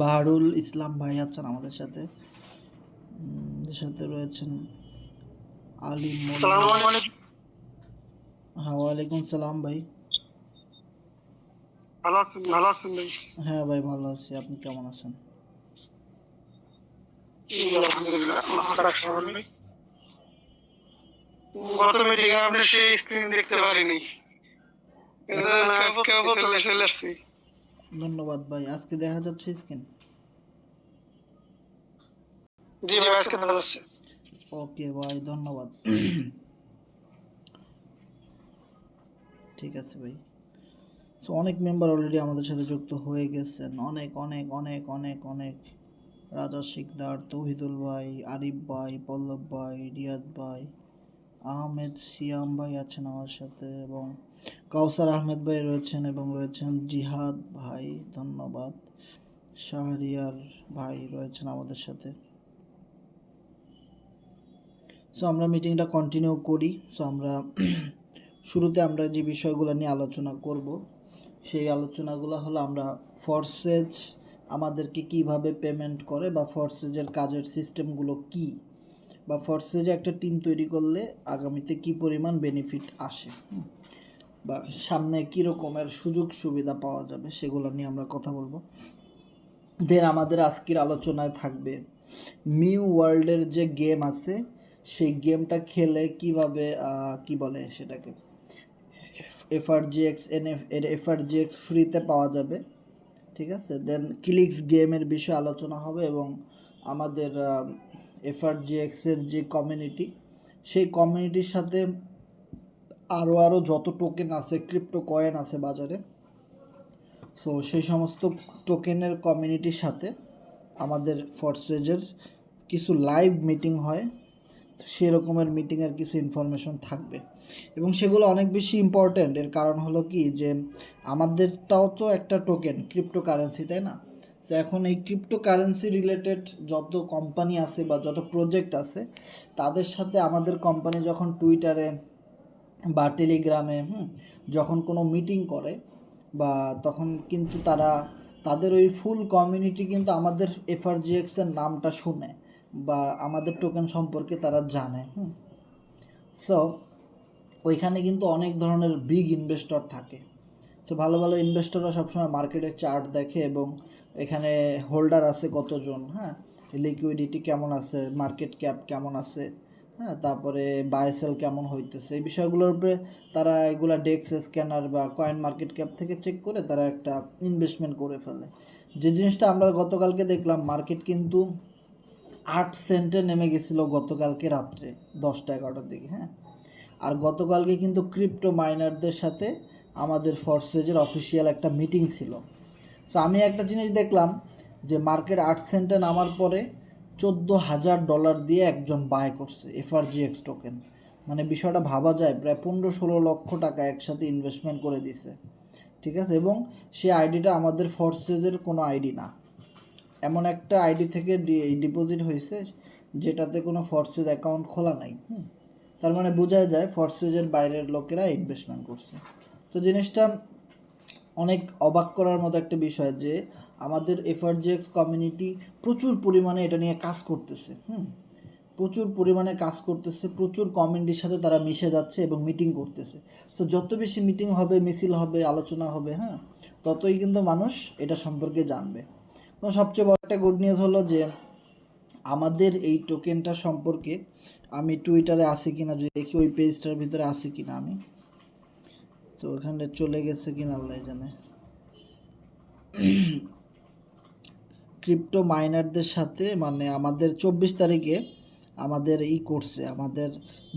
বাহারুল ইসলাম ভাই আছেন আমাদের সাথে, সাথে রয়েছেন আলিম মোল্লা। হ্যাঁ, ওয়ালাইকুম সালাম ভাই। ভালো আছেন ভাই? হ্যাঁ ভাই, ভালো আছি। আপনি কেমন আছেন? আলহামদুলিল্লাহ, আল্লাহর রাখছে ভাই। গত মিটিংয়ে আপনি সেই স্ক্রিন দেখতে পারিনি, কিন্তু আজকে প্রথমে চলে আসছি। ধন্যবাদ ভাই। আজকে দেখা যাচ্ছে স্ক্রিন? জি ভাই, আজকে দেখা যাচ্ছে। ওকে ভাই, ধন্যবাদ। ঠিক আছে ভাই। সো অনেক মেম্বার অলরেডি আমাদের সাথে যুক্ত হয়ে গেছেন, অনেক অনেক অনেক অনেক অনেক। রাজা শিকদার, তৌহিদুল ভাই, আরিফ ভাই, পল্লব ভাই, রিয়াদ ভাই, আহমেদ সিয়াম ভাই আছেন আমার সাথে, এবং কাউসার আহমেদ ভাই রয়েছেন, এবং রয়েছেন জিহাদ ভাই, ধন্যবাদ। শাহরিয়ার ভাই রয়েছেন আমাদের সাথে। সো আমরা মিটিংটা কন্টিনিউ করি। সো আমরা শুরুতে আমরা যে বিষয়গুলো নিয়ে আলোচনা করব, সেই আলোচনাগুলো হলো আমরা ফোর্সেজ আমাদেরকে কিভাবে পেমেন্ট করে, বা ফোর্সেজের কাজের সিস্টেমগুলো কি, বা ফোর্সেজে একটা টিম তৈরি করলে আগামীতে কি পরিমাণ বেনিফিট আসে, বা সামনে কী রকমের সুযোগ সুবিধা পাওয়া যাবে, সেগুলো নিয়ে আমরা কথা বলবো। দেন আমাদের আজকের আলোচনায় থাকবে মিউ ওয়ার্ল্ডের যে গেম আছে, সেই গেমটা খেলে কিভাবে কি বলে সেটাকে, এফআরজিএক্স ফ্রিতে পাওয়া যাবে। ঠিক আছে। দেন ক্লিক্স গেমের বিষয়ে আলোচনা হবে, এবং আমাদের এফআরজিএক্সের যে কমিউনিটি, সেই কমিউনিটির সাথে আরও যত টোকেন আছে, ক্রিপ্টো কয়েন আছে বাজারে, সো সেই সমস্ত টোকেনের কমিউনিটির সাথে আমাদের ফোর্সেজের কিছু লাইভ মিটিং হয়। সেই রকমের মিটিংয়ের কিছু ইনফরমেশন থাকবে, এবং সেগুলো অনেক বেশি ইম্পর্ট্যান্ট। এর কারণ হলো কি, যে আমাদেরটাও তো একটা টোকেন, ক্রিপ্টো কারেন্সি, তাই না? তো এখন এই ক্রিপ্টো কারেন্সি রিলেটেড যত কোম্পানি আছে বা যত প্রজেক্ট আছে, তাদের সাথে আমাদের কোম্পানি যখন টুইটারে বা টেলিগ্রামে যখন কোনো মিটিং করে, বা তখন কিন্তু তাদের ওই ফুল কমিউনিটি কিন্তু আমাদের এফআরজিএক্সের নামটা শুনে, বা আমাদের টোকেন সম্পর্কে তারা জানে। সো ওইখানে কিন্তু অনেক ধরনের বিগ ইনভেস্টর থাকে। সো ভালো ভালো ইনভেস্টররা সবসময় মার্কেটের চার্ট দেখে, এবং এখানে হোল্ডার আছে কতজন, লিকুইডিটি কেমন আছে, মার্কেট ক্যাপ কেমন আছে, তারপরে বাই সেল কেমন হইতেছে, এই বিষয়গুলোর উপরে তারা এগুলা ডেক্স স্ক্যানার বা কয়েন মার্কেট ক্যাপ থেকে চেক করে তারা একটা ইনভেস্টমেন্ট করে ফেলে। যে জিনিসটা আমরা গতকালকে দেখলাম, মার্কেট কিন্তু 8 সেন্টে নেমে গেছিলো গতকালকে রাত্রে 10টা-11টার দিকে। আর গতকালকে কিন্তু ক্রিপ্টো মাইনারদের সাথে আমাদের ফোর্সেজের অফিসিয়াল একটা মিটিং ছিল। সো আমি একটা জিনিস দেখলাম, যে মার্কেট 8 সেন্টে নামার পরে $14,000 দিয়ে একজন বাই করছে এফআরজিএক্স টোকেন। মানে বিষয়টা ভাবা যায়, প্রায় 15-16 লক্ষ টাকা একসাথে ইনভেস্টমেন্ট করে দিছে। ঠিক আছে। এবং সেই আইডিটা আমাদের ফোর্সেজের কোনো আইডি না, এমন একটা আইডি থেকে ডিপোজিট হয়েছে যেটাতে কোনো ফোর্সেজ অ্যাকাউন্ট খোলা নাই। তার মানে বোঝা যায় ফোর্সেজের বাইরের লোকেরা ইনভেস্টমেন্ট করছে। তো জিনিসটা অনেক অবাক করার মতো একটা বিষয়, যে আমাদের এফআরজিএক্স কমিউনিটি প্রচুর পরিমাণে এটা নিয়ে কাজ করতেছে। প্রচুর পরিমাণে কাজ করতেছে, প্রচুর কমিউনিটির সাথে তারা মিশে যাচ্ছে এবং মিটিং করতেছে। সো যত বেশি মিটিং হবে, মিছিল হবে, আলোচনা হবে, ততই কিন্তু মানুষ এটা সম্পর্কে জানবে। তো সবচেয়ে বড় একটা গুড নিউজ হলো যে আমাদের এই টোকেনটা সম্পর্কে আমি টুইটারে আসি কিনা যদি দেখি, ওই পেজটার ভিতরে আসি কিনা আমি, তো ওখানে চলে গেছে কিনা আল্লাহ জানে। ক্রিপ্টো মাইনারদের সাথে মানে আমাদের 24 তারিখে আমাদের করছে, আমাদের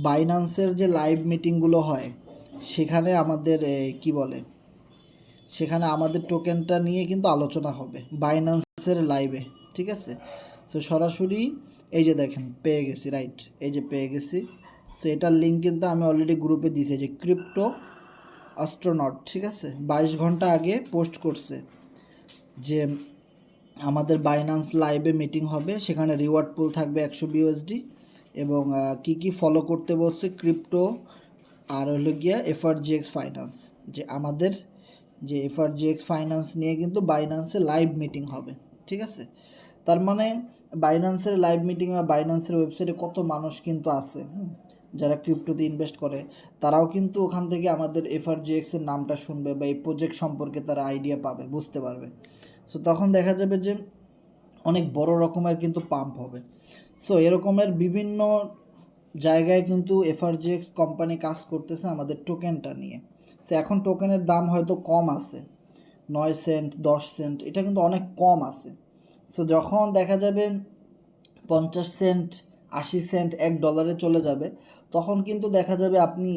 বাইন্যান্সের যে লাইভ মিটিংগুলো হয়, সেখানে আমাদের কি বলে, সেখানে আমাদের টোকেনটা নিয়ে কিন্তু আলোচনা হবে বাইন্যান্সের লাইভে। ঠিক আছে। তো সরাসরি এই যে দেখেন পেয়ে গেছি, রাইট, এই যে পেয়ে গেছি। সো এটার লিঙ্ক কিন্তু আমি অলরেডি গ্রুপে দিয়েছি, যে ক্রিপ্টো অ্যাস্ট্রোনট। ঠিক আছে, 22 ঘন্টা আগে পোস্ট করছে যে আমাদের বাইন্যান্স লাইভে মিটিং হবে, সেখানে রিওয়ার্ড পুল থাকবে 100 বিউএসডি, এবং কি ফলো করতে বলছে, ক্রিপ্টো, আর হলো গিয়া এফআরজিএক্স ফাইন্যান্স, যে আমাদের যে FRGX ফাইন্যান্স নিয়ে কিন্তু বাইন্যান্সে লাইভ মিটিং হবে, ঠিক আছে। তার মানে বাইন্যান্সের লাইভ মিটিং বা বাইন্যান্সের ওয়েবসাইটে কত মানুষ কিন্তু আছে, যারা ক্রিপ্টোতে ইনভেস্ট করে, তারাও কিন্তু ওখান থেকে আমাদের FRGX এর নামটা শুনবে বা এই প্রজেক্ট সম্পর্কে তারা আইডিয়া পাবে, বুঝতে পারবে। সো তখন দেখা যাবে যে অনেক বড় রকমের কিন্তু পাম্প হবে। সো এরকমের বিভিন্ন জায়গায় কিন্তু FRGX কোম্পানি কাজ করতেছে আমাদের টোকেনটা নিয়ে। সো এখন টোকেনের দাম হয়তো কম আছে, 9 সেন্ট 10 সেন্ট, এটা কিন্তু অনেক কম আছে। সো যখন দেখা যাবে 50 সেন্ট 80 সেন্ট $1 চলে যাবে, তখন কিন্তু দেখা যাবে আপনি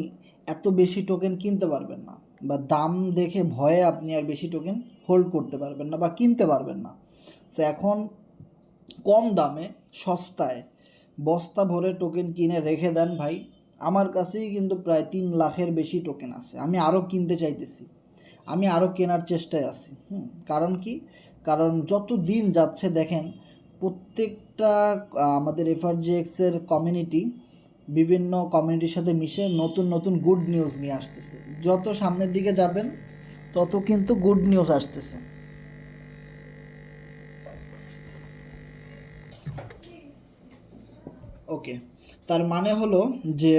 এত বেশি টোকেন কিনতে পারবেন না, বা দাম দেখে ভয়ে আপনি আর বেশি টোকেন হোল্ড করতে পারবেন না বা কিনতে পারবেন না। সো এখন কম দামে সস্তায় বস্তা ভরে টোকেন কিনে রেখে দেন ভাই। আমার কাছেই কিন্তু প্রায় 3 লাখের বেশি টোকেন আছে, আমি আরও কিনতে চাইতেছি, আমি আরও কেনার চেষ্টায় আছি। কারণ কি, কারণ যত দিন যাচ্ছে দেখেন প্রত্যেকটা আমাদের FRGX-এর কমিউনিটি বিভিন্ন কমিউনিটির সাথে মিশে নতুন নতুন গুড নিউজ নিয়ে আসতেছে। যত সামনের দিকে যাবেন তত কিন্তু গুড নিউজ আসতেছে। ওকে, তার মানে হলো যে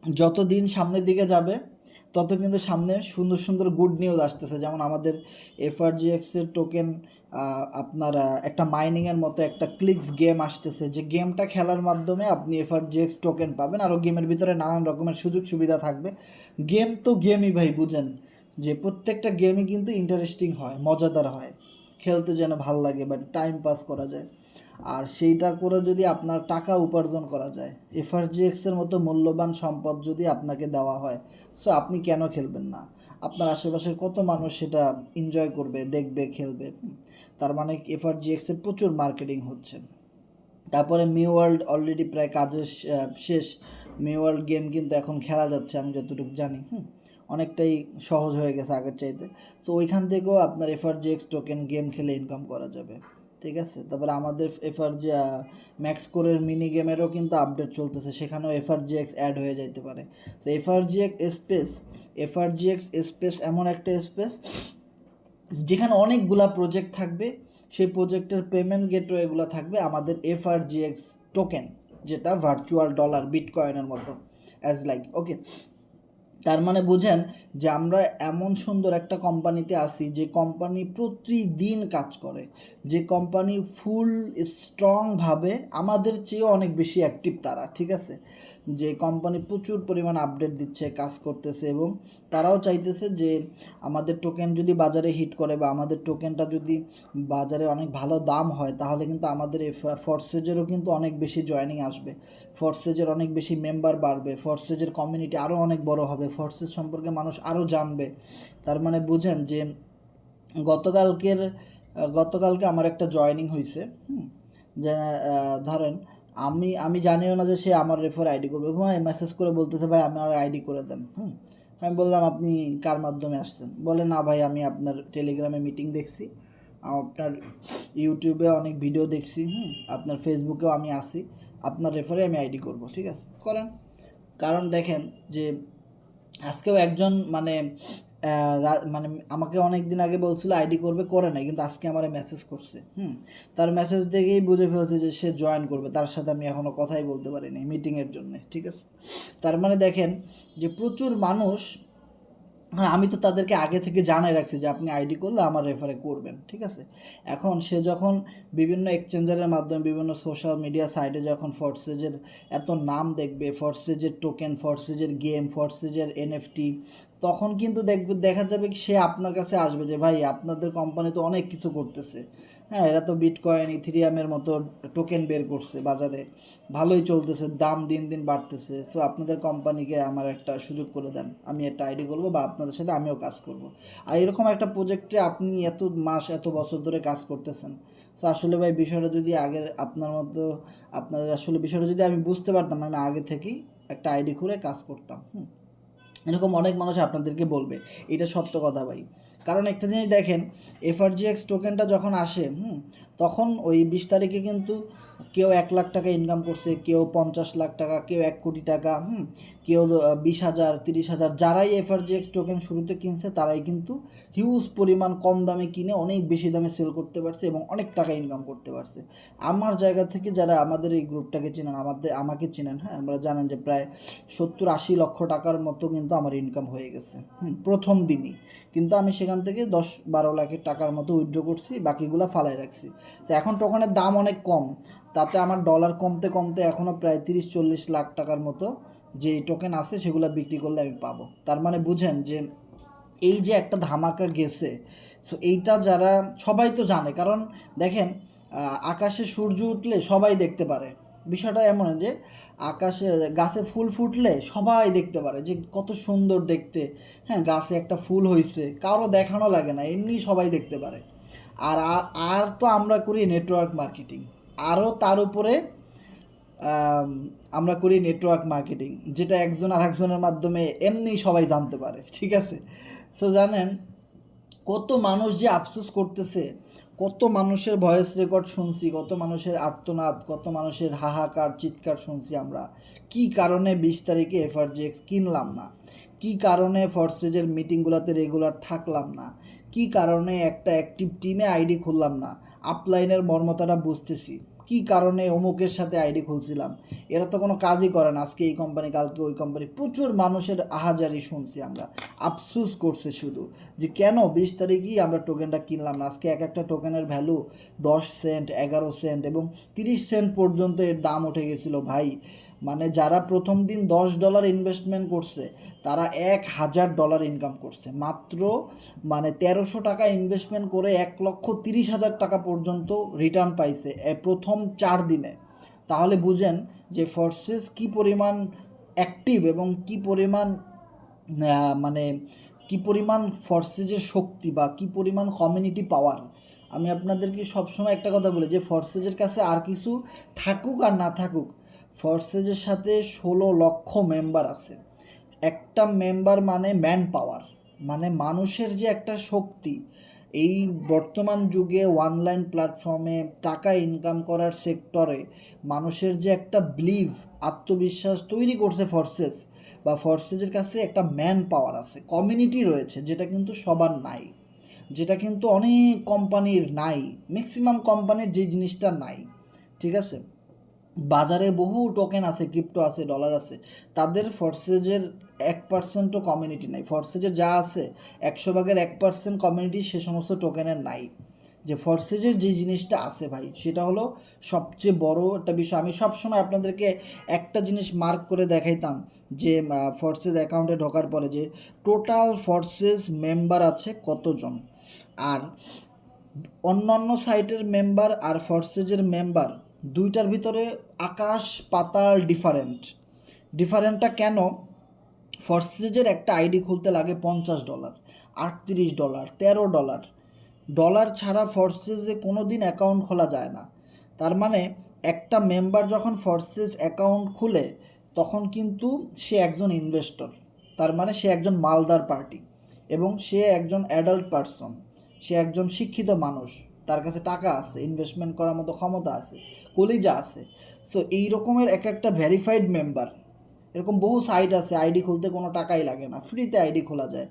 যত দিন সামনের দিকে যাবে তত কিন্তু সামনে সুন্দর সুন্দর গুড নিউজ আসতেছে। যেমন আমাদের FRGX-এর টোকেন আপনার একটা মাইনিংয়ের মতো একটা ক্লিক্স গেম আসতেছে, যে গেমটা খেলার মাধ্যমে আপনি FRGX টোকেন পাবেন, আরও গেমের ভিতরে নানান রকমের সুযোগ সুবিধা থাকবে। গেম তো গেমই ভাই, বুঝেন যে প্রত্যেকটা গেমই কিন্তু ইন্টারেস্টিং হয়, মজাদার হয়, খেলতে যেন ভাল লাগে, বাট টাইম পাস করা যায়। আর সেইটা করে যদি আপনার টাকা উপার্জন করা যায়, FRGX-এর মতো মূল্যবান সম্পদ যদি আপনাকে দেওয়া হয়, সো আপনি কেন খেলবেন না? আপনার আশেপাশের কত মানুষ সেটা এনজয় করবে, দেখবে, খেলবে। তার মানে FRGX-এর প্রচুর মার্কেটিং হচ্ছে। তারপরে মি ওয়ার্ল্ড অলরেডি প্রায় কাজের শেষ। মি ওয়ার্ল্ড গেম কিন্তু এখন খেলা যাচ্ছে, আমি যতটুকু জানি। অনেকটাই সহজ হয়ে গেছে আগের চাইতে। সো ওইখান থেকেও আপনার FRGX টোকেন গেম খেলে ইনকাম করা যাবে, ঠিক আছে। তারপরে আমাদের ম্যাক্স কোরের মিনি গেমেরও কিন্তু আপডেট চলতেছে, সেখানেও FRGX অ্যাড হয়ে যাইতে পারে। তো FRGX স্পেস এমন একটা স্পেস যেখানে অনেকগুলা প্রজেক্ট থাকবে, সেই প্রজেক্টের পেমেন্ট গেটওয়েগুলো থাকবে আমাদের FRGX টোকেন, যেটা ভার্চুয়াল ডলার বিটকয়েনের মতো অ্যাজ লাইক। ওকে, তার মানে বুঝেন যে আমরা এমন সুন্দর একটা কোম্পানিতে আছি, যে কোম্পানি প্রতিদিন কাজ করে, যে কোম্পানি ফুল স্ট্রংভাবে আমাদের চেয়েও অনেক বেশি অ্যাক্টিভ তারা, ঠিক আছে। যে কোম্পানি প্রচুর পরিমাণ আপডেট দিচ্ছে, কাজ করতেছে, এবং তারাও চাইতেছে যে আমাদের টোকেন যদি বাজারে হিট করে বা আমাদের টোকেনটা যদি বাজারে অনেক ভালো দাম হয়, তাহলে কিন্তু আমাদের ফরসেজেরও কিন্তু অনেক বেশি জয়েনিং আসবে, ফরসেজের অনেক বেশি মেম্বার বাড়বে, ফরসেজের কমিউনিটি আরও অনেক বড় হবে, ফরসেজ সম্পর্কে মানুষ আরও জানবে। তার মানে বুঝেন যে গতকালকে আমার একটা জয়েনিং হয়েছে, যে ধরেন আমি জানিও না যে সে আমার রেফার আইডি করবে, ভাই মেসেজ করে বলতেছে ভাই আমার আইডি করে দেন। আমি বললাম আপনি কার মাধ্যমে আসছেন? বলে না ভাই আমি আপনার টেলিগ্রামে মিটিং দেখছি, আপনার ইউটিউবে অনেক ভিডিও দেখছি, আপনার ফেসবুকেও আমি আসি, আপনার রেফারে আমি আইডি করব। ঠিক আছে, করেন। কারণ দেখেন যে আজকেও একজন মানে মানে আমাকে অনেক দিন আগে বলছিল আইডি করবে, করে নাই, কিন্তু আজকে আমার মেসেজ করছে। তার মেসেজ দেখেই বুঝে ফেলছে যে সে জয়েন করবে, তার সাথে আমি এখনও কথাই বলতে পারিনি মিটিংয়ের জন্য। ঠিক আছে, তার মানে দেখেন যে প্রচুর মানুষ, হ্যাঁ আমি তো তাদেরকে আগে থেকে জানাই রাখছি যে আপনি আইডি করলে আমার রেফারে করবেন। ঠিক আছে, এখন সে যখন বিভিন্ন এক্সচেঞ্জারের মাধ্যমে বিভিন্ন সোশ্যাল মিডিয়া সাইটে যখন ফরসেজের এত নাম দেখবে, ফরসেজের টোকেন, ফরসেজের গেম, ফরসেজের NFT, তখন কিন্তু দেখা যাবে কি সে আপনার কাছে আসবে যে ভাই আপনাদের কোম্পানি তো অনেক কিছু করতেছে, হ্যাঁ এরা তো বিটকয়েন ইথেরিয়ামের মতো টোকেন বের করছে বাজারে, ভালোই চলতেছে, দাম দিন দিন বাড়তেছে, সো আপনাদের কোম্পানিকে আমার একটা সুযোগ করে দেন, আমি একটা আইডি করবো বা আপনাদের সাথে আমিও কাজ করব। আর এরকম একটা প্রজেক্টে আপনি এত মাস এত বছর ধরে কাজ করতেছেন। সো আসলে ভাই বিষয়টা যদি আগে আপনার মতো আপনাদের আসলে বিষয়টা যদি আমি বুঝতে পারতাম, আমি আগে থেকেই একটা আইডি খুলে কাজ করতাম। এরকম অনেক মানুষ আপনাদেরকে বলবে, এটা সত্য কথা ভাই। কারণ একটা জিনিস দেখেন, এফআরজিএক্স টোকেনটা যখন আসে তখন ওই 20 তারিখে কিন্তু কেউ 1 লাখ টাকা ইনকাম করছে, কেউ 50 লাখ টাকা, কেউ 1 কোটি টাকা, কেউ 20,000 30,000, যারাই এফআরজিএক্স টোকেন শুরুতে কিনছে তারাই কিন্তু হিউজ পরিমাণ কম দামে কিনে অনেক বেশি দামে সেল করতে পারছে এবং অনেক টাকা ইনকাম করতে পারছে। আমার জায়গা থেকে যারা আমাদের এই গ্রুপটাকে চেনেন, আমাকে চেনেন, হ্যাঁ, আমরা জানেন যে প্রায় 70-80 লক্ষ টাকার মতো কিন্তু আমার ইনকাম হয়ে গেছে প্রথম দিনই। কিন্তু আমি সেখান থেকে 10-12 লাখের টাকার মতো উইথড্র করছি, বাকিগুলো ফালাই রাখছি। তো এখন টোকেনের দাম অনেক কম, তাতে আমার ডলার কমতে কমতে এখনও প্রায় 30-40 লাখ টাকার মতো যে টোকেন আছে সেগুলো বিক্রি করলে আমি পাবো। তার মানে বুঝেন যে এই যে একটা ধামাকা গেছে, সো এইটা যারা সবাই তো জানে, কারণ দেখেন আকাশে সূর্য উঠলে সবাই দেখতে পারে। বিষয়টা এমন যে আকাশে গাছে ফুল ফুটলে সবাই দেখতে পারে যে কত সুন্দর দেখতে, হ্যাঁ, গাছে একটা ফুল হয়েছে, কারো দেখানো লাগে না, এমনি সবাই দেখতে পারে। আর আর তো আমরা করি নেটওয়ার্ক মার্কেটিং, আরও তার উপরে আমরা করি নেটওয়ার্ক মার্কেটিং, যেটা একজন আর একজনের মাধ্যমে এমনি সবাই জানতে পারে, ঠিক আছে? সো জানেন কত মানুষ যে আফসোস করতেছে, কত মানুষের ভয়েস রেকর্ড শুনছি, কত মানুষের আর্তনাদ, কত মানুষের হাহাকার চিৎকার শুনছি আমরা। কি কারণে 20 তারিখে এফআরজিএক্স কিনলাম না, কি কারণে ফরসেজের মিটিংগুলোতে রেগুলার থাকলাম না, কি কারণে একটা অ্যাক্টিভ টিমে আইডি খুললাম না, আপলাইনের মর্মতাটা বুঝতেছি। কি কারণে অমুকের সাথে আইডি খুলছিলাম, এরা তো কোনো কাজই করে না, আজকে এই কোম্পানি কালকে ওই কোম্পানি, প্রচুর মানুষের আহাজারি শুনছি আমরা। আফসোস করছে শুধু যে কেন 20 তারিখেই আমরা টোকেনটা কিনলাম না। আজকে এক একটা টোকেনের ভ্যালু 10 সেন্ট, 11 সেন্ট এবং 30 সেন্ট পর্যন্ত এর দাম উঠে গেছিলো ভাই। মানে যারা প্রথম দিন $10 ইনভেস্টমেন্ট করছে তারা $1,000 ইনকাম করছে মাত্র, মানে 1300 টাকা ইনভেস্টমেন্ট করে 1,30,000 টাকা পর্যন্ত রিটার্ন পাইছে প্রথম 4 দিনে। তাহলে বুঝেন যে ফোর্সেস কি পরিমাণ অ্যাক্টিভ এবং কি পরিমাণ মানে কি পরিমাণ ফোর্সেজের শক্তি বা কি পরিমাণ কমিউনিটি পাওয়ার। আমি আপনাদেরকে সবসময় একটা কথা বলি যে ফোর্সেজের কাছে আর কিছু থাকুক আর না থাকুক, ফোর্সেজের সাথে 16 লক্ষ মেম্বার আছে। একটা মেম্বার মানে ম্যান পাওয়ার, মানে মানুষের যে একটা শক্তি। এই বর্তমান যুগে অনলাইন প্ল্যাটফর্মে টাকা ইনকাম করার সেক্টরে মানুষের যে একটা বিলিভ, আত্মবিশ্বাস তৈরি করছে ফোর্সেস, বা ফোর্সেসের কাছে একটা ম্যান পাওয়ার আছে, কমিউনিটি রয়েছে, যেটা কিন্তু সবার নাই, যেটা কিন্তু অনেক কোম্পানির নাই, ম্যাক্সিমাম কোম্পানির যে জিনিসটা নাই, ঠিক আছে? বাজারে বহু টোকেন আছে, ক্রিপ্টো আছে, ডলার আছে, তাদের ফোর্সেজের 1%ও কমিউনিটি নাই। ফোর্সেজের যা আছে 100 ভাগের 1% কমিউনিটি সে সমস্ত টোকেনের নাই। যে ফোর্সেজের যে জিনিসটা আছে ভাই, সেটা হলো সবচেয়ে বড় একটা বিষয়। আমি সবসময় আপনাদেরকে একটা জিনিস মার্ক করে দেখাইতাম যে ফোর্সেজ অ্যাকাউন্টে ঢোকার পরে যে টোটাল ফোর্সেজ মেম্বার আছে কতজন, আর অন্যান্য সাইটের মেম্বার আর ফোর্সেজের মেম্বার দুইটার ভিতরে আকাশ পাতাল ডিফারেন্টটা কেন? ফোর্সেজের একটা আইডি খুলতে লাগে $50, $38, $13। ডলার ছাড়া ফোর্সেজে কোনো দিন অ্যাকাউন্ট খোলা যায় না। তার মানে একটা মেম্বার যখন ফোর্সেজ অ্যাকাউন্ট খুলে তখন কিন্তু সে একজন ইনভেস্টর, তার মানে সে একজন মালদার পার্টি এবং সে একজন অ্যাডাল্ট পারসন, সে একজন শিক্ষিত মানুষ, তার কাছে টাকা আছে, ইনভেস্টমেন্ট করার মতো ক্ষমতা আছে, কলিজা আছে। সো এই রকমের এক একটা ভেরিফাইড মেম্বার, এরকম বহু সাইট আছে, আইডি খুলতে কোনো টাকাই লাগে না, ফ্রিতে আইডি খোলা যায়।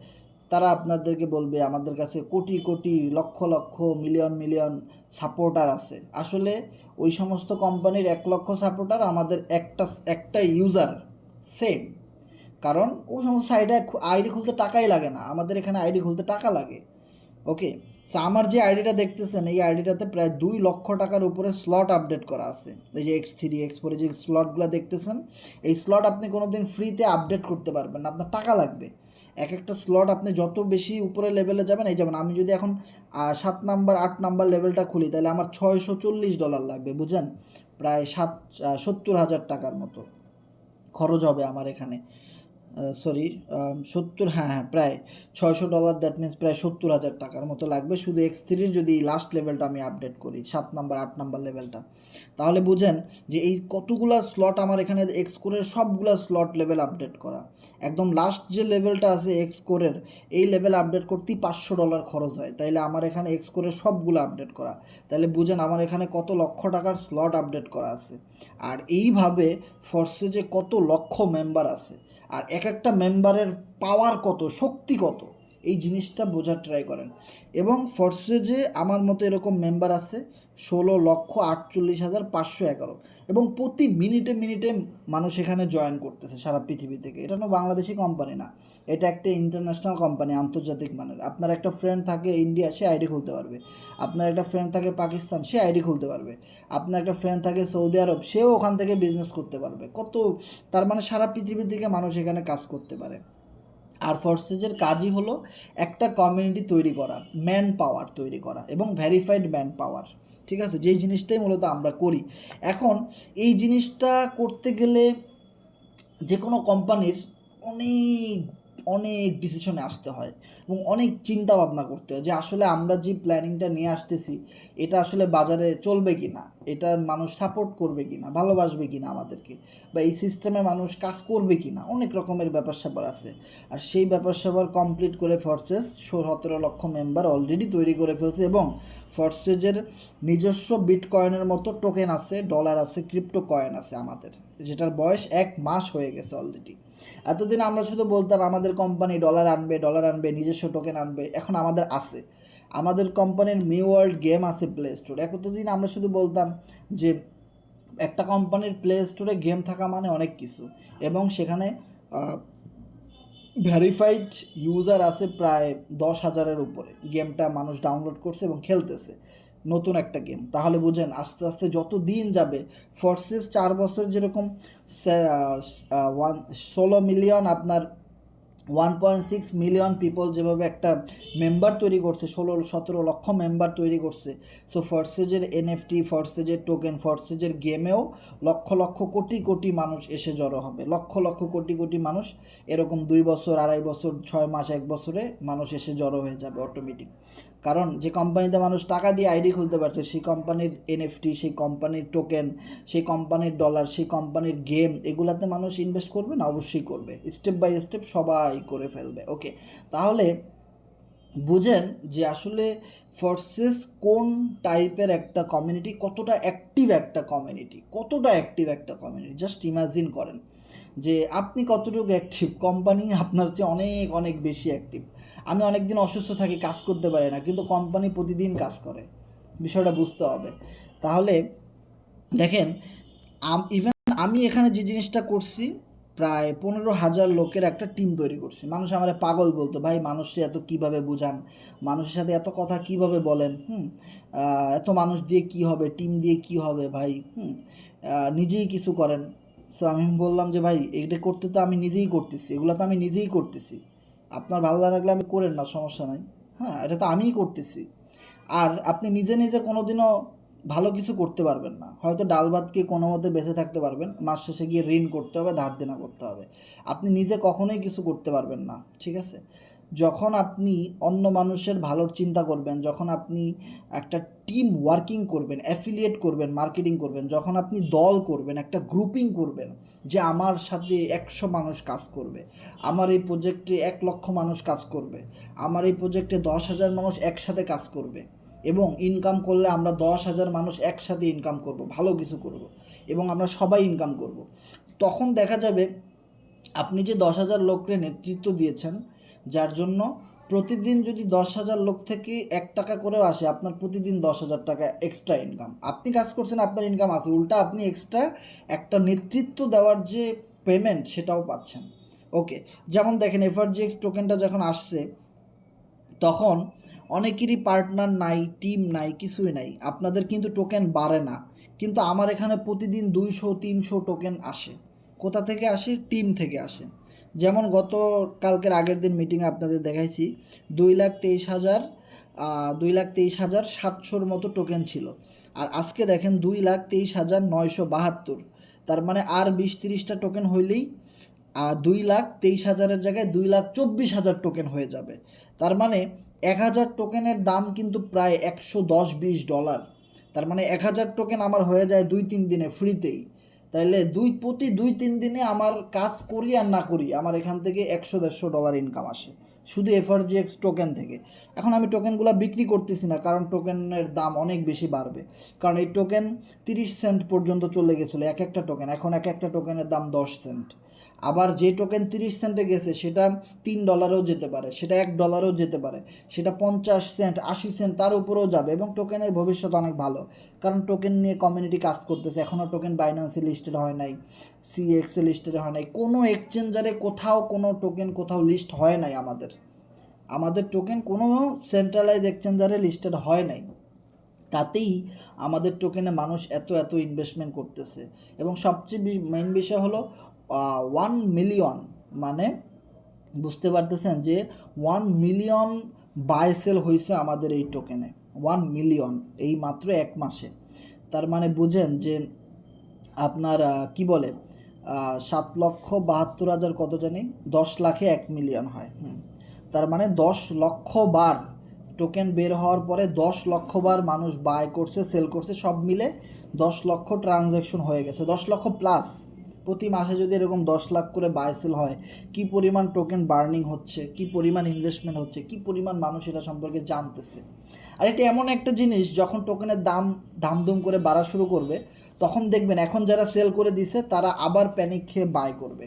তারা আপনাদেরকে বলবে আমাদের কাছে crore crore lakh lakh million million supporter আছে। আসলে ওই সমস্ত কোম্পানির 1 লক্ষ সাপোর্টার আমাদের একটা ইউজার সেম। কারণ ওই সমস্ত সাইটে আইডি খুলতে টাকাই লাগে না, আমাদের এখানে আইডি খুলতে টাকা লাগে। ওকে, সো আমার যে আইডিটা দেখতেছেন এই আইডিটাতে প্রায় 2 লক্ষ টাকার উপরে স্লট আপডেট করা আছে। এই যে X3 X4 যে স্লটগুলো দেখতেছেন, এই স্লট আপনি কোনো দিন ফ্রিতে আপডেট করতে পারবেন না, আপনার টাকা লাগবে। এক একটা স্লট আপনি যত বেশি উপরে লেভেলে যাবেন, এই যেমন আমি যদি এখন 7 নাম্বার 8 নাম্বার লেভেলটা খুলি তাহলে আমার $640 লাগবে, বুঝেন? প্রায় 70,000 টাকার মতো খরচ হবে আমার এখানে। সরি 70, হ্যাঁ হ্যাঁ প্রায় $600, দ্যাট মিনস প্রায় 70,000 টাকার মতো লাগবে শুধু X3 যদি লাস্ট লেভেলটা আমি আপডেট করি, 7 নাম্বার 8 নাম্বার লেভেলটা। তাহলে বুঝেন যে এই কতগুলা স্লট আমার এখানে এক্স কোরের সবগুলা স্লট লেভেল আপডেট করা, একদম লাস্ট যে লেভেলটা আছে এক্স কোরের এই লেভেল আপডেট করতেই $500 খরচ হয়, তাইলে আমার এখানে এক্স কোরের সবগুলো আপডেট করা, তাহলে বুঝেন আমার এখানে কত লক্ষ টাকার স্লট আপডেট করা আছে। আর এইভাবে ফোর্সে যে কত লক্ষ মেম্বার আছে, আর এক একটা মেম্বারের পাওয়ার কত, শক্তি কত, এই জিনিসটা বোঝার ট্রাই করেন। এবং ফোর্সে যে আমার মতো এরকম মেম্বার আছে 16,48,511, এবং প্রতি মিনিটে মিনিটে মানুষ এখানে জয়েন করতেছে সারা পৃথিবী থেকে। এটা কোনো বাংলাদেশি কোম্পানি না, এটা একটা ইন্টারন্যাশনাল কোম্পানি, আন্তর্জাতিক মানের। আপনার একটা ফ্রেন্ড থাকে ইন্ডিয়া, সে আইডি খুলতে পারবে। আপনার একটা ফ্রেন্ড থাকে পাকিস্তান, সে আইডি খুলতে পারবে। আপনার একটা ফ্রেন্ড থাকে সৌদি আরব, সেও ওখান থেকে বিজনেস করতে পারবে। কত, তার মানে সারা পৃথিবী থেকে মানুষ এখানে কাজ করতে পারে। আর ফোর্সেজের কাজই হলো একটা কমিউনিটি তৈরি করা, ম্যান পাওয়ার তৈরি করা, এবং ভেরিফাইড ম্যান পাওয়ার, ঠিক আছে, যেই জিনিসটাই মূলত আমরা করি। এখন এই জিনিসটা করতে গেলে যে কোনো কোম্পানির অনেক অনেক ডিসিশনে আসতে হয় এবং অনেক চিন্তা ভাবনা করতে হয় যে আসলে আমরা যে প্ল্যানিংটা নিয়ে আসতেছি এটা আসলে বাজারে চলবে কি না, এটা মানুষ সাপোর্ট করবে কি না, ভালোবাসবে কি না আমাদেরকে, বা এই সিস্টেমে মানুষ কাজ করবে কি না, অনেক রকমের ব্যাপার স্যাপার আছে। আর সেই ব্যাপার স্যাপার কমপ্লিট করে ফোর্সেস 17 লক্ষ মেম্বার অলরেডি তৈরি করে ফেলছে, এবং ফোর্সেজের নিজস্ব বিটকয়েনের মতো টোকেন আছে, ডলার আছে, ক্রিপ্টো কয়েন আছে আমাদের, যেটার বয়স 1 মাস হয়ে গেছে অলরেডি। এতদিন আমরা শুধু বলতাম আমাদের কোম্পানি ডলার আনবে নিজস্ব টোকেন আনবে, এখন আমাদের আছে, আমাদের কোম্পানির মিউ ওয়ার্ল্ড গেম আছে প্লে স্টোর। এতদিন আমরা শুধু বলতাম যে একটা কোম্পানির প্লে স্টোরে গেম থাকা মানে অনেক কিছু, এবং সেখানে ভেরিফাইড ইউজার আছে প্রায় 10,000-এর উপরে, গেমটা মানুষ ডাউনলোড করছে এবং খেলতেছে, নতুন একটা গেম। তাহলে বুঝেন আস্তে আস্তে যত দিন যাবে, ফোর্সেস 4 বছর যেরকম 16 মিলিয়ন আপনার 1.6 মিলিয়ন পিপল যেভাবে একটা মেম্বার তৈরি করছে, 17 লক্ষ মেম্বার তৈরি করছে, so ফোর্সেজের NFT, ফোর্সেজের token, ফোর্সেজের গেমেও lakh lakh crore crore মানুষ এসে জড়ো হবে, লক্ষ লক্ষ কোটি কোটি মানুষ, এরকম 2 বছর, 2.5 বছর, 6 মাস, 1 বছরে মানুষ এসে জড়ো হয়ে যাবে অটোমেটিক। কারণ যে কোম্পানিতে মানুষ টাকা দিয়ে আইডি খুলতে পারছে, সেই কোম্পানির এনএফটি, সেই কোম্পানির টোকেন, সেই কোম্পানির ডলার, সেই কোম্পানির গেম, এগুলাতে মানুষ ইনভেস্ট করবে না? অবশ্যই করবে, স্টেপ বাই স্টেপ সবাই করে ফেলবে। ওকে, তাহলে বুঝেন যে আসলে ফোর্সেস কোন টাইপের একটা কমিউনিটি, কতটা অ্যাক্টিভ একটা কমিউনিটি, কতটা অ্যাক্টিভ একটা কমিউনিটি। জাস্ট ইমাজিন করেন যে আপনি কতটুকু অ্যাক্টিভ, কোম্পানি আপনার চেয়ে অনেক অনেক বেশি অ্যাক্টিভ। আমি অনেক দিন অসুস্থ থাকি, কাজ করতে পারি না, কিন্তু কোম্পানি প্রতিদিন কাজ করে, বিষয়টা বুঝতে হবে। তাহলে দেখেন, ইভেন আমি এখানে যে জিনিসটা করছি, প্রায় 15,000 লোকের একটা টিম তৈরি করছি। মানুষ আমার পাগল বলতো, ভাই মানুষে এত কিভাবে বুঝান, মানুষের সাথে এত কথা কিভাবে বলেন, এত মানুষ দিয়ে কি হবে, টিম দিয়ে কি হবে ভাই, নিজেই কিছু করেন। সো আমি বললাম যে ভাই এটা করতে তো আমি নিজেই করতেছি, এগুলো তো আমি নিজেই করতেছি, আপনার ভালো না লাগলে আমি করেন না, সমস্যা নাই, হ্যাঁ এটা তো আমিই করতেছি। আর আপনি নিজে নিজে কোনোদিনও ভালো কিছু করতে পারবেন না, হয়তো ডাল ভাত খেয়ে কোনো মতে বেঁচে থাকতে পারবেন, মাস শেষে গিয়ে ঋণ করতে হবে, ধার দেনা করতে হবে, আপনি নিজে কখনোই কিছু করতে পারবেন না, ঠিক আছে? যখন আপনি অন্য মানুষের ভালোর চিন্তা করবেন, যখন আপনি একটা টিম ওয়ার্কিং করবেন, অ্যাফিলিয়েট করবেন, মার্কেটিং করবেন, যখন আপনি দল করবেন, একটা গ্রুপিং করবেন যে আমার সাথে 100 মানুষ কাজ করবে, আমার এই প্রজেক্টে 1 লক্ষ মানুষ কাজ করবে, আমার এই প্রজেক্টে 10,000 মানুষ একসাথে কাজ করবে, এবং ইনকাম করলে আমরা 10,000 মানুষ একসাথে ইনকাম করব, ভালো কিছু করব, এবং আমরা সবাই ইনকাম করব। তখন দেখা যাবে আপনি যে 10,000 লোককে নেতৃত্ব দিয়েছেন, যার জন্য প্রতিদিন যদি 10,000 লোক থেকে 1 টাকা করেও আসে, আপনার প্রতিদিন 10,000 টাকা এক্সট্রা ইনকাম, আপনি কাজ করছেন, আপনার ইনকাম আছে, উল্টা আপনি এক্সট্রা একটা নেতৃত্ব দেওয়ার যে পেমেন্ট সেটাও পাচ্ছেন। ওকে, যেমন দেখেন এফআরজিএক্স টোকেনটা যখন আসছে, তখন অনেকেরই পার্টনার নাই, টিম নাই, কিছুই নাই, আপনাদের কিন্তু টোকেন বাড়ে না, কিন্তু আমার এখানে প্রতিদিন 200-300 টোকেন আসে। কোথা থেকে আসে? টিম থেকে আসে। যেমন কালকের আগের দিন মিটিংয়ে আপনাদের দেখাইছি 2,23,000 2,23,700-র মতো টোকেন ছিল, আর আজকে দেখেন 2,23,972, তার মানে আর 20-30টা টোকেন হইলেই 2,23,000-এর জায়গায় 2,24,000 টোকেন হয়ে যাবে। তার মানে 1,000 টোকেনের দাম কিন্তু প্রায় $110-20। তার মানে 1,000 টোকেন আমার হয়ে যায় 2-3 দিনে ফ্রিতেই। তাইলে প্রতি 2-3 দিনে আমার কাজ করি আর না করি আমার এখান থেকে $100-150 ইনকাম আসে শুধু এফআরজিএক্স টোকেন থেকে। এখন আমি টোকেনগুলো বিক্রি করতেছি না, কারণ টোকেনের দাম অনেক বেশি বাড়বে। কারণ এই টোকেন 30 সেন্ট পর্যন্ত চলে গেছিলো এক একটা টোকেন, এখন এক একটা টোকেনের দাম 10 সেন্ট। আবার যে টোকেন 30 সেন্টে গেছে সেটা $3-ও যেতে পারে, সেটা $1-ও যেতে পারে, সেটা 50 সেন্ট 80 সেন্ট তার উপরেও যাবে। এবং টোকেনের ভবিষ্যৎ অনেক ভালো, কারণ টোকেন নিয়ে কমিউনিটি কাজ করতেছে। এখনও টোকেন বাইন্যান্সে লিস্টেড হয় নাই, সিএক্সে লিস্টেড হয় নাই, কোনো এক্সচেঞ্জারে কোথাও কোনো টোকেন কোথাও লিস্ট হয় নাই। আমাদের টোকেন কোনো সেন্ট্রালাইজ এক্সচেঞ্জারে লিস্টেড হয় নাই, তাতেই আমাদের টোকেনে মানুষ এত ইনভেস্টমেন্ট করতেছে। এবং সবচেয়ে মেইন বিষয় হলো 1 মিলিয়ন, মানে বুঝতে পারতেছেন যে 1 মিলিয়ন বাই সেল হয়েছে আমাদের এই টোকেনে। 1 মিলিয়ন এই মাত্র 1 মাসে। তার মানে বুঝেন যে আপনার কি বলে 7,72,000 কত জানি, 10 লাখে 1 মিলিয়ন হয়। তার মানে 10 লক্ষ বার টোকেন বের হওয়ার পরে 10 লক্ষ বার মানুষ বাই করছে, সেল করছে, সব মিলে 10 লক্ষ ট্রানজ্যাকশন হয়ে গেছে, 10 লক্ষ প্লাস। প্রতি মাসে যদি এরকম 10 লাখ করে বাই সেল হয়, কি পরিমাণ টোকেন বার্নিং হচ্ছে, কি পরিমাণ ইনভেস্টমেন্ট হচ্ছে, কি পরিমাণ মানুষ এটা সম্পর্কে জানতেছে। আর এটা এমন একটা জিনিস, যখন টোকেনের দাম ধামধুম করে বাড়া শুরু করবে, তখন দেখবেন এখন যারা সেল করে দিছে তারা আবার প্যানিক খেয়ে বাই করবে,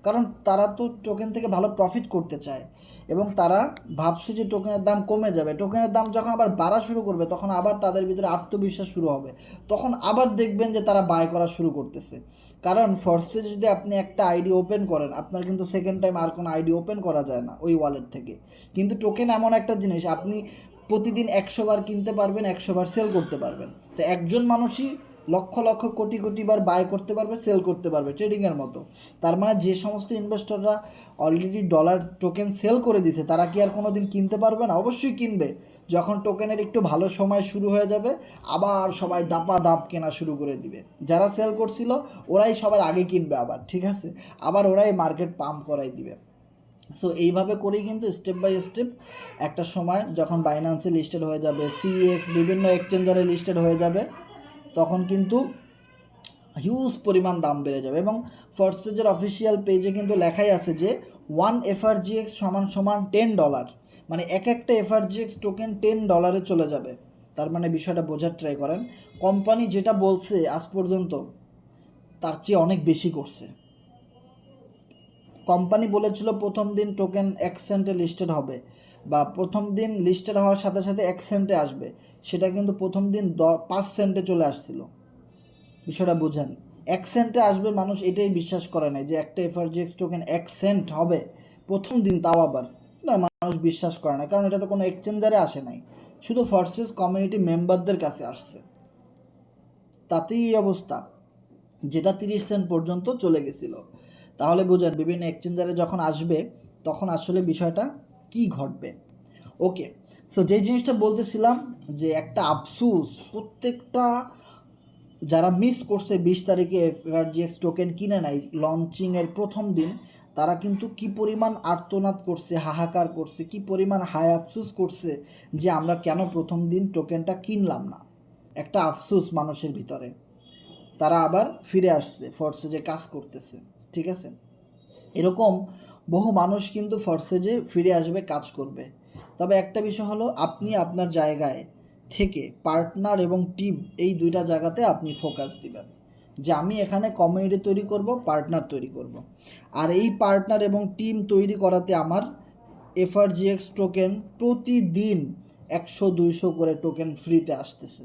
কারণ তারা তো টোকেন থেকে ভালো প্রফিট করতে চায়। এবং তারা ভাবছে যে টোকেনের দাম কমে যাবে, টোকেনের দাম যখন আবার বাড়া শুরু করবে তখন আবার তাদের ভিতরে আত্মবিশ্বাস শুরু হবে, তখন আবার দেখবেন যে তারা বাই করা শুরু করতেছে। কারণ ফার্স্টে যদি আপনি একটা আইডি ওপেন করেন, আপনার কিন্তু সেকেন্ড টাইম আর কোনো আইডি ওপেন করা যায় না ওই ওয়ালেট থেকে। কিন্তু টোকেন এমন একটা জিনিস, আপনি প্রতিদিন 100 বার কিনতে পারবেন, 100 বার সেল করতে পারবেন। সে একজন মানুষই লক্ষ লক্ষ কোটি কোটি বার বাই করতে পারবে, সেল করতে পারবে, ট্রেডিংয়ের মতো। তার মানে যে সমস্ত ইনভেস্টররা অলরেডি ডলার টোকেন সেল করে দিছে, তারা কি আর কোনো দিন কিনতে পারবে না? অবশ্যই কিনবে। যখন টোকেনের একটু ভালো সময় শুরু হয়ে যাবে, আবার সবাই দাপ কেনা শুরু করে দিবে। যারা সেল করছিল ওরাই সবার আগে কিনবে আবার, ঠিক আছে? আবার ওরাই মার্কেট পাম্প করাই দিবে। সো এইভাবে করেই কিন্তু স্টেপ বাই স্টেপ একটা সময় যখন বাইন্যান্সে লিস্টেড হয়ে যাবে, সিএক্স বিভিন্ন এক্সচেঞ্জারে লিস্টেড হয়ে যাবে, তখন কিন্তু হিউজ পরিমাণ দাম বেড়ে যাবে। এবং ফরসেজের অফিসিয়াল পেজে কিন্তু লেখাই আছে যে 1 এফআরজিএক্স সমান $10, মানে এক একটা এফআরজিএক্স টোকেন $10 চলে যাবে। তার মানে বিষয়টা বোঝার ট্রাই করেন, কোম্পানি যেটা বলছে আজ পর্যন্ত তার চেয়ে অনেক বেশি করছে। কোম্পানি বলেছিল প্রথম দিন টোকেন 1 সেন্টে লিস্টেড হবে, বা প্রথম দিন লিস্টেড হওয়ার সাথে সাথে 1 সেন্টে আসবে, সেটা কিন্তু প্রথম দিন 5 সেন্টে চলে আসছিল। বিষয়টা বুঝেন, 1 সেন্টে আসবে, মানুষ এটাই বিশ্বাস করে নাই যে একটা এফআরজিএক্স টোকেন 1 সেন্ট হবে প্রথম দিন, তাও আবার না, মানুষ বিশ্বাস করে না, কারণ এটা তো কোনো এক্সচেঞ্জারে আসে নাই, শুধু ফরসেস কমিউনিটি মেম্বারদের কাছে আসছে। তাতেই এই অবস্থা, যেটা 30 সেন্ট পর্যন্ত চলে গেছিলো। তাহলে বুঝেন বিভিন্ন এক্সচেঞ্জারে যখন আসবে তখন আসলে বিষয়টা কি ঘটবে। ওকে, সো যে জিনিসটা বলতেছিলাম যে একটা আফসোস, প্রত্যেকটা যারা মিস করছে 20 তারিখে এফআরজিএক্স টোকেন কিনে নাই লঞ্চিংয়ের প্রথম দিন, তারা কিন্তু কি পরিমাণ আর্তনাদ করছে, হাহাকার করছে, কি পরিমাণ হায় আফসোস করছে যে আমরা কেন প্রথম দিন টোকেনটা কিনলাম না। একটা আফসোস মানুষের ভিতরে। তারা আবার ফিরে আসছে, ফরসেজে কাজ করতেছে, ঠিক আছে? এরকম বহু মানুষ কিন্তু ফরসেজে ফিরে আসবে, কাজ করবে। তবে একটা বিষয় হলো, আপনি আপনার জায়গায় থেকে পার্টনার এবং টিম এই দুইটা জায়গাতে আপনি ফোকাস দিবেন, যে আমি এখানে কমিউনিটি তৈরি করব, পার্টনার তৈরি করব। আর এই পার্টনার এবং টিম তৈরি করাতে আমার এফআরজিএক্স টোকেন প্রতিদিন 100-200 করে টোকেন ফ্রিতে আসতেছে।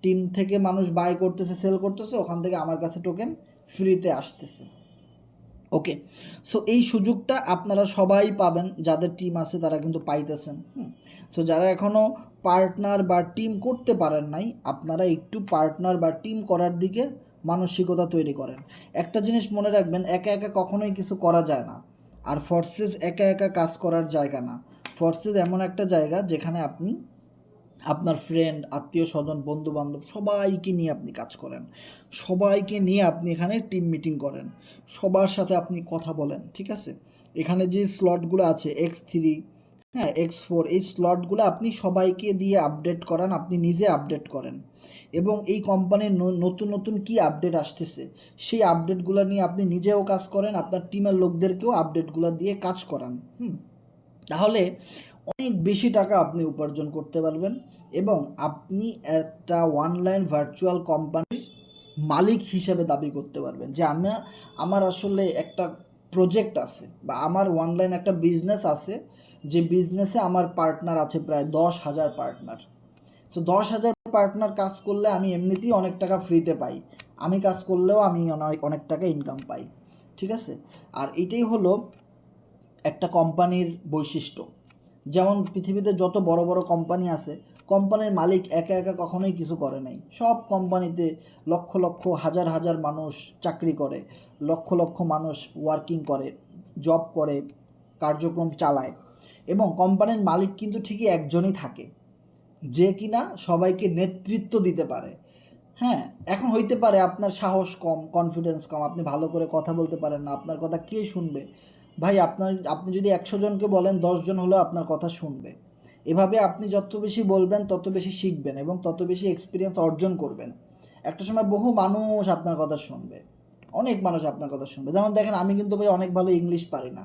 টিম থেকে মানুষ বাই করতেছে, সেল করতেছে, ওখান থেকে আমার কাছে টোকেন ফ্রিতে আসতেছে। ওকে, সো এই সুযোগটা আপনারা সবাই পাবেন, যাদের টিম আছে তারা কিন্তু পাইতেছেন। সো যারা এখনও পার্টনার বা টিম করতে পারেন নাই, আপনারা একটু পার্টনার বা টিম করার দিকে মানসিকতা তৈরি করেন। একটা জিনিস মনে রাখবেন, একা একা কখনোই কিছু করা যায় না। আর ফরসেস একা একা কাজ করার জায়গা না। ফরসেস এমন একটা জায়গা যেখানে আপনি আপনার ফ্রেন্ড, আত্মীয় স্বজন, বন্ধু বান্ধব সবাইকে নিয়ে আপনি কাজ করেন, সবাইকে নিয়ে আপনি এখানে টিম মিটিং করেন, সবার সাথে আপনি কথা বলেন, ঠিক আছে? এখানে যে স্লটগুলো আছে X3, হ্যাঁ X4, এই স্লটগুলো আপনি সবাইকে দিয়ে আপডেট করান, আপনি নিজে আপডেট করেন, এবং এই কোম্পানির নতুন নতুন কী আপডেট আসতেছে সেই আপডেটগুলো নিয়ে আপনি নিজেও কাজ করেন, আপনার টিমের লোকদেরকেও আপডেটগুলো দিয়ে কাজ করান। তাহলে অনেক বেশি টাকা আপনি উপার্জন করতে পারবেন এবং আপনি একটা অনলাইন ভার্চুয়াল কোম্পানির মালিক হিসেবে দাবি করতে পারবেন যে আমার আসলে একটা প্রজেক্ট আছে বা আমার অনলাইন একটা বিজনেস আছে, যে বিজনেসে আমার পার্টনার আছে প্রায় 10,000 পার্টনার। সো 10,000 পার্টনার কাজ করলে আমি এমনিতেই অনেক টাকা ফ্রিতে পাই, আমি কাজ করলেও আমি অনেক অনেক টাকা ইনকাম পাই, ঠিক আছে? আর এটাই হলো একটা কোম্পানির বৈশিষ্ট্য। যেমন পৃথিবীতে যত বড় বড় কোম্পানি আছে, কোম্পানির মালিক একা একা কখনোই কিছু করে নাই। সব কোম্পানিতে লক্ষ লক্ষ হাজার হাজার মানুষ চাকরি করে, লক্ষ লক্ষ মানুষ ওয়ার্কিং করে, জব করে, কার্যক্রম চালায়, এবং কোম্পানির মালিক কিন্তু ঠিকই একজনই থাকে, যে কিনা সবাইকে নেতৃত্ব দিতে পারে। হ্যাঁ, এখন হইতে পারে আপনার সাহস কম, কনফিডেন্স কম, আপনি ভালো করে কথা বলতে পারেন না, আপনার কথা কে শুনবে? ভাই, আপনি যদি 100 জনকে বলেন 10 জন হলেও আপনার কথা শুনবে। এভাবে আপনি যত বেশি বলবেন তত বেশি শিখবেন এবং তত বেশি এক্সপিরিয়েন্স অর্জন করবেন। একটা সময় বহু মানুষ আপনার কথা শুনবে, অনেক মানুষ আপনার কথা শুনবে। যেমন দেখেন, আমি কিন্তু ভাই অনেক ভালো ইংলিশ পারি না,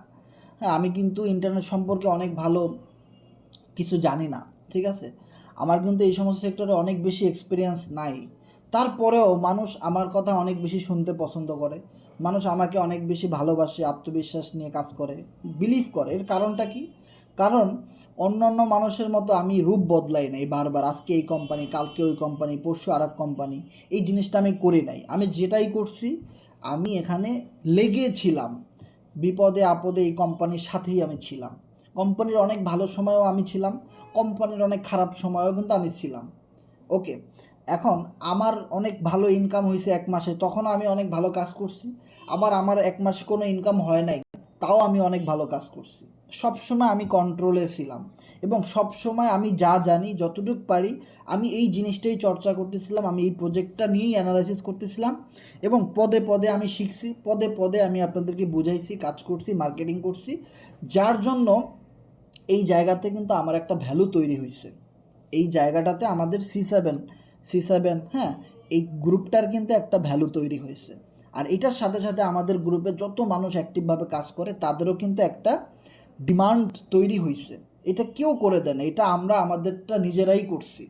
হ্যাঁ, আমি কিন্তু ইন্টারনেট সম্পর্কে অনেক ভালো কিছু জানি না, ঠিক আছে? আমার কিন্তু এই সমস্ত সেক্টরে অনেক বেশি এক্সপিরিয়েন্স নাই। তারপরেও মানুষ আমার কথা অনেক বেশি শুনতে পছন্দ করে, মানুষ আমাকে অনেক বেশি ভালোবাসে, আত্মবিশ্বাস নিয়ে কাজ করে, বিলিভ করে। এর কারণটা কি? কারণ অন্যান্য মানুষের মতো আমি রূপ বদলাই নাই বারবার, আজকে এই কোম্পানি, কালকে ওই কোম্পানি, পরশু আর এক কোম্পানি, এই জিনিসটা আমি করি নাই। আমি যেটাই করছি, আমি এখানে লেগেছিলাম, বিপদে আপদে এই কোম্পানির সাথেই আমি ছিলাম। কোম্পানির অনেক ভালো সময়ও আমি ছিলাম, কোম্পানির অনেক খারাপ সময়ও কিন্তু আমি ছিলাম। ওকে, এখন আমার অনেক ভালো ইনকাম হয়েছে 1 মাসে, তখনও আমি অনেক ভালো কাজ করছি। আবার আমার 1 মাসে কোনো ইনকাম হয় নাই, তাও আমি অনেক ভালো কাজ করছি। সবসময় আমি কন্ট্রোলে ছিলাম এবং সবসময় আমি যা জানি, যতটুকু পারি, আমি এই জিনিসটাই চর্চা করতেছিলাম, আমি এই প্রজেক্টটা নিয়েই অ্যানালাইসিস করতেছিলাম এবং পদে পদে আমি শিখছি, পদে পদে আমি আপনাদেরকে বুঝাইছি, কাজ করছি, মার্কেটিং করছি, যার জন্য এই জায়গাতে কিন্তু আমার একটা ভ্যালু তৈরি হয়েছে। এই জায়গাটাতে আমাদের সি সেভেন, হ্যাঁ, এই গ্রুপটার কিন্তু একটা ভ্যালু তৈরি হয়েছে। আর এটার সাথে সাথে আমাদের গ্রুপে যত মানুষ অ্যাক্টিভভাবে কাজ করে তাদেরও কিন্তু একটা ডিমান্ড তৈরি হয়েছে। এটা কেউ করে দেন, এটা আমরা আমাদেরটা নিজেরাই করছি।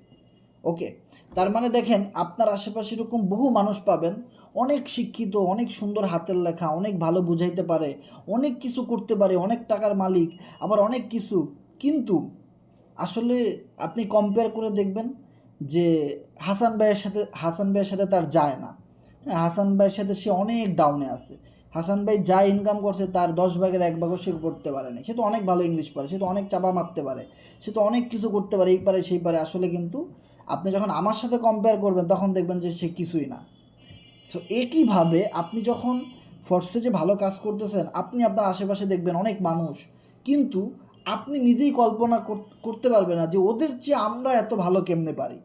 ওকে, তার মানে দেখেন, আপনার আশেপাশে এরকম বহু মানুষ পাবেন, অনেক শিক্ষিত, অনেক সুন্দর হাতের লেখা, অনেক ভালো বুঝাইতে পারে, অনেক কিছু করতে পারে, অনেক টাকার মালিক, আবার অনেক কিছু, কিন্তু আসলে আপনি কম্পেয়ার করে দেখবেন যে হাসান ভাইয়ের সাথে তার যায় না। হ্যাঁ, হাসান ভাইয়ের সাথে সে অনেক ডাউনে আছে। হাসান ভাই যা ইনকাম করছে তার 10 ভাগের 1 ভাগও সে করতে পারে না। সে তো অনেক ভালো ইংলিশ পারে, সে তো অনেক চাপা মারতে পারে, সে তো অনেক কিছু করতে পারে, এই পারে সেই পারে। আসলে কিন্তু আপনি যখন আমার সাথে কম্পেয়ার করবেন তখন দেখবেন যে সে কিছুই না। সো একইভাবে আপনি যখন ফোর্সে যে ভালো কাজ করতেছেন, আপনি আপনার আশেপাশে দেখবেন অনেক মানুষ, কিন্তু আপনি নিজেই কল্পনা করতে পারবেন না যে ওদের চেয়ে আমরা এত ভালো কেমনে পারি।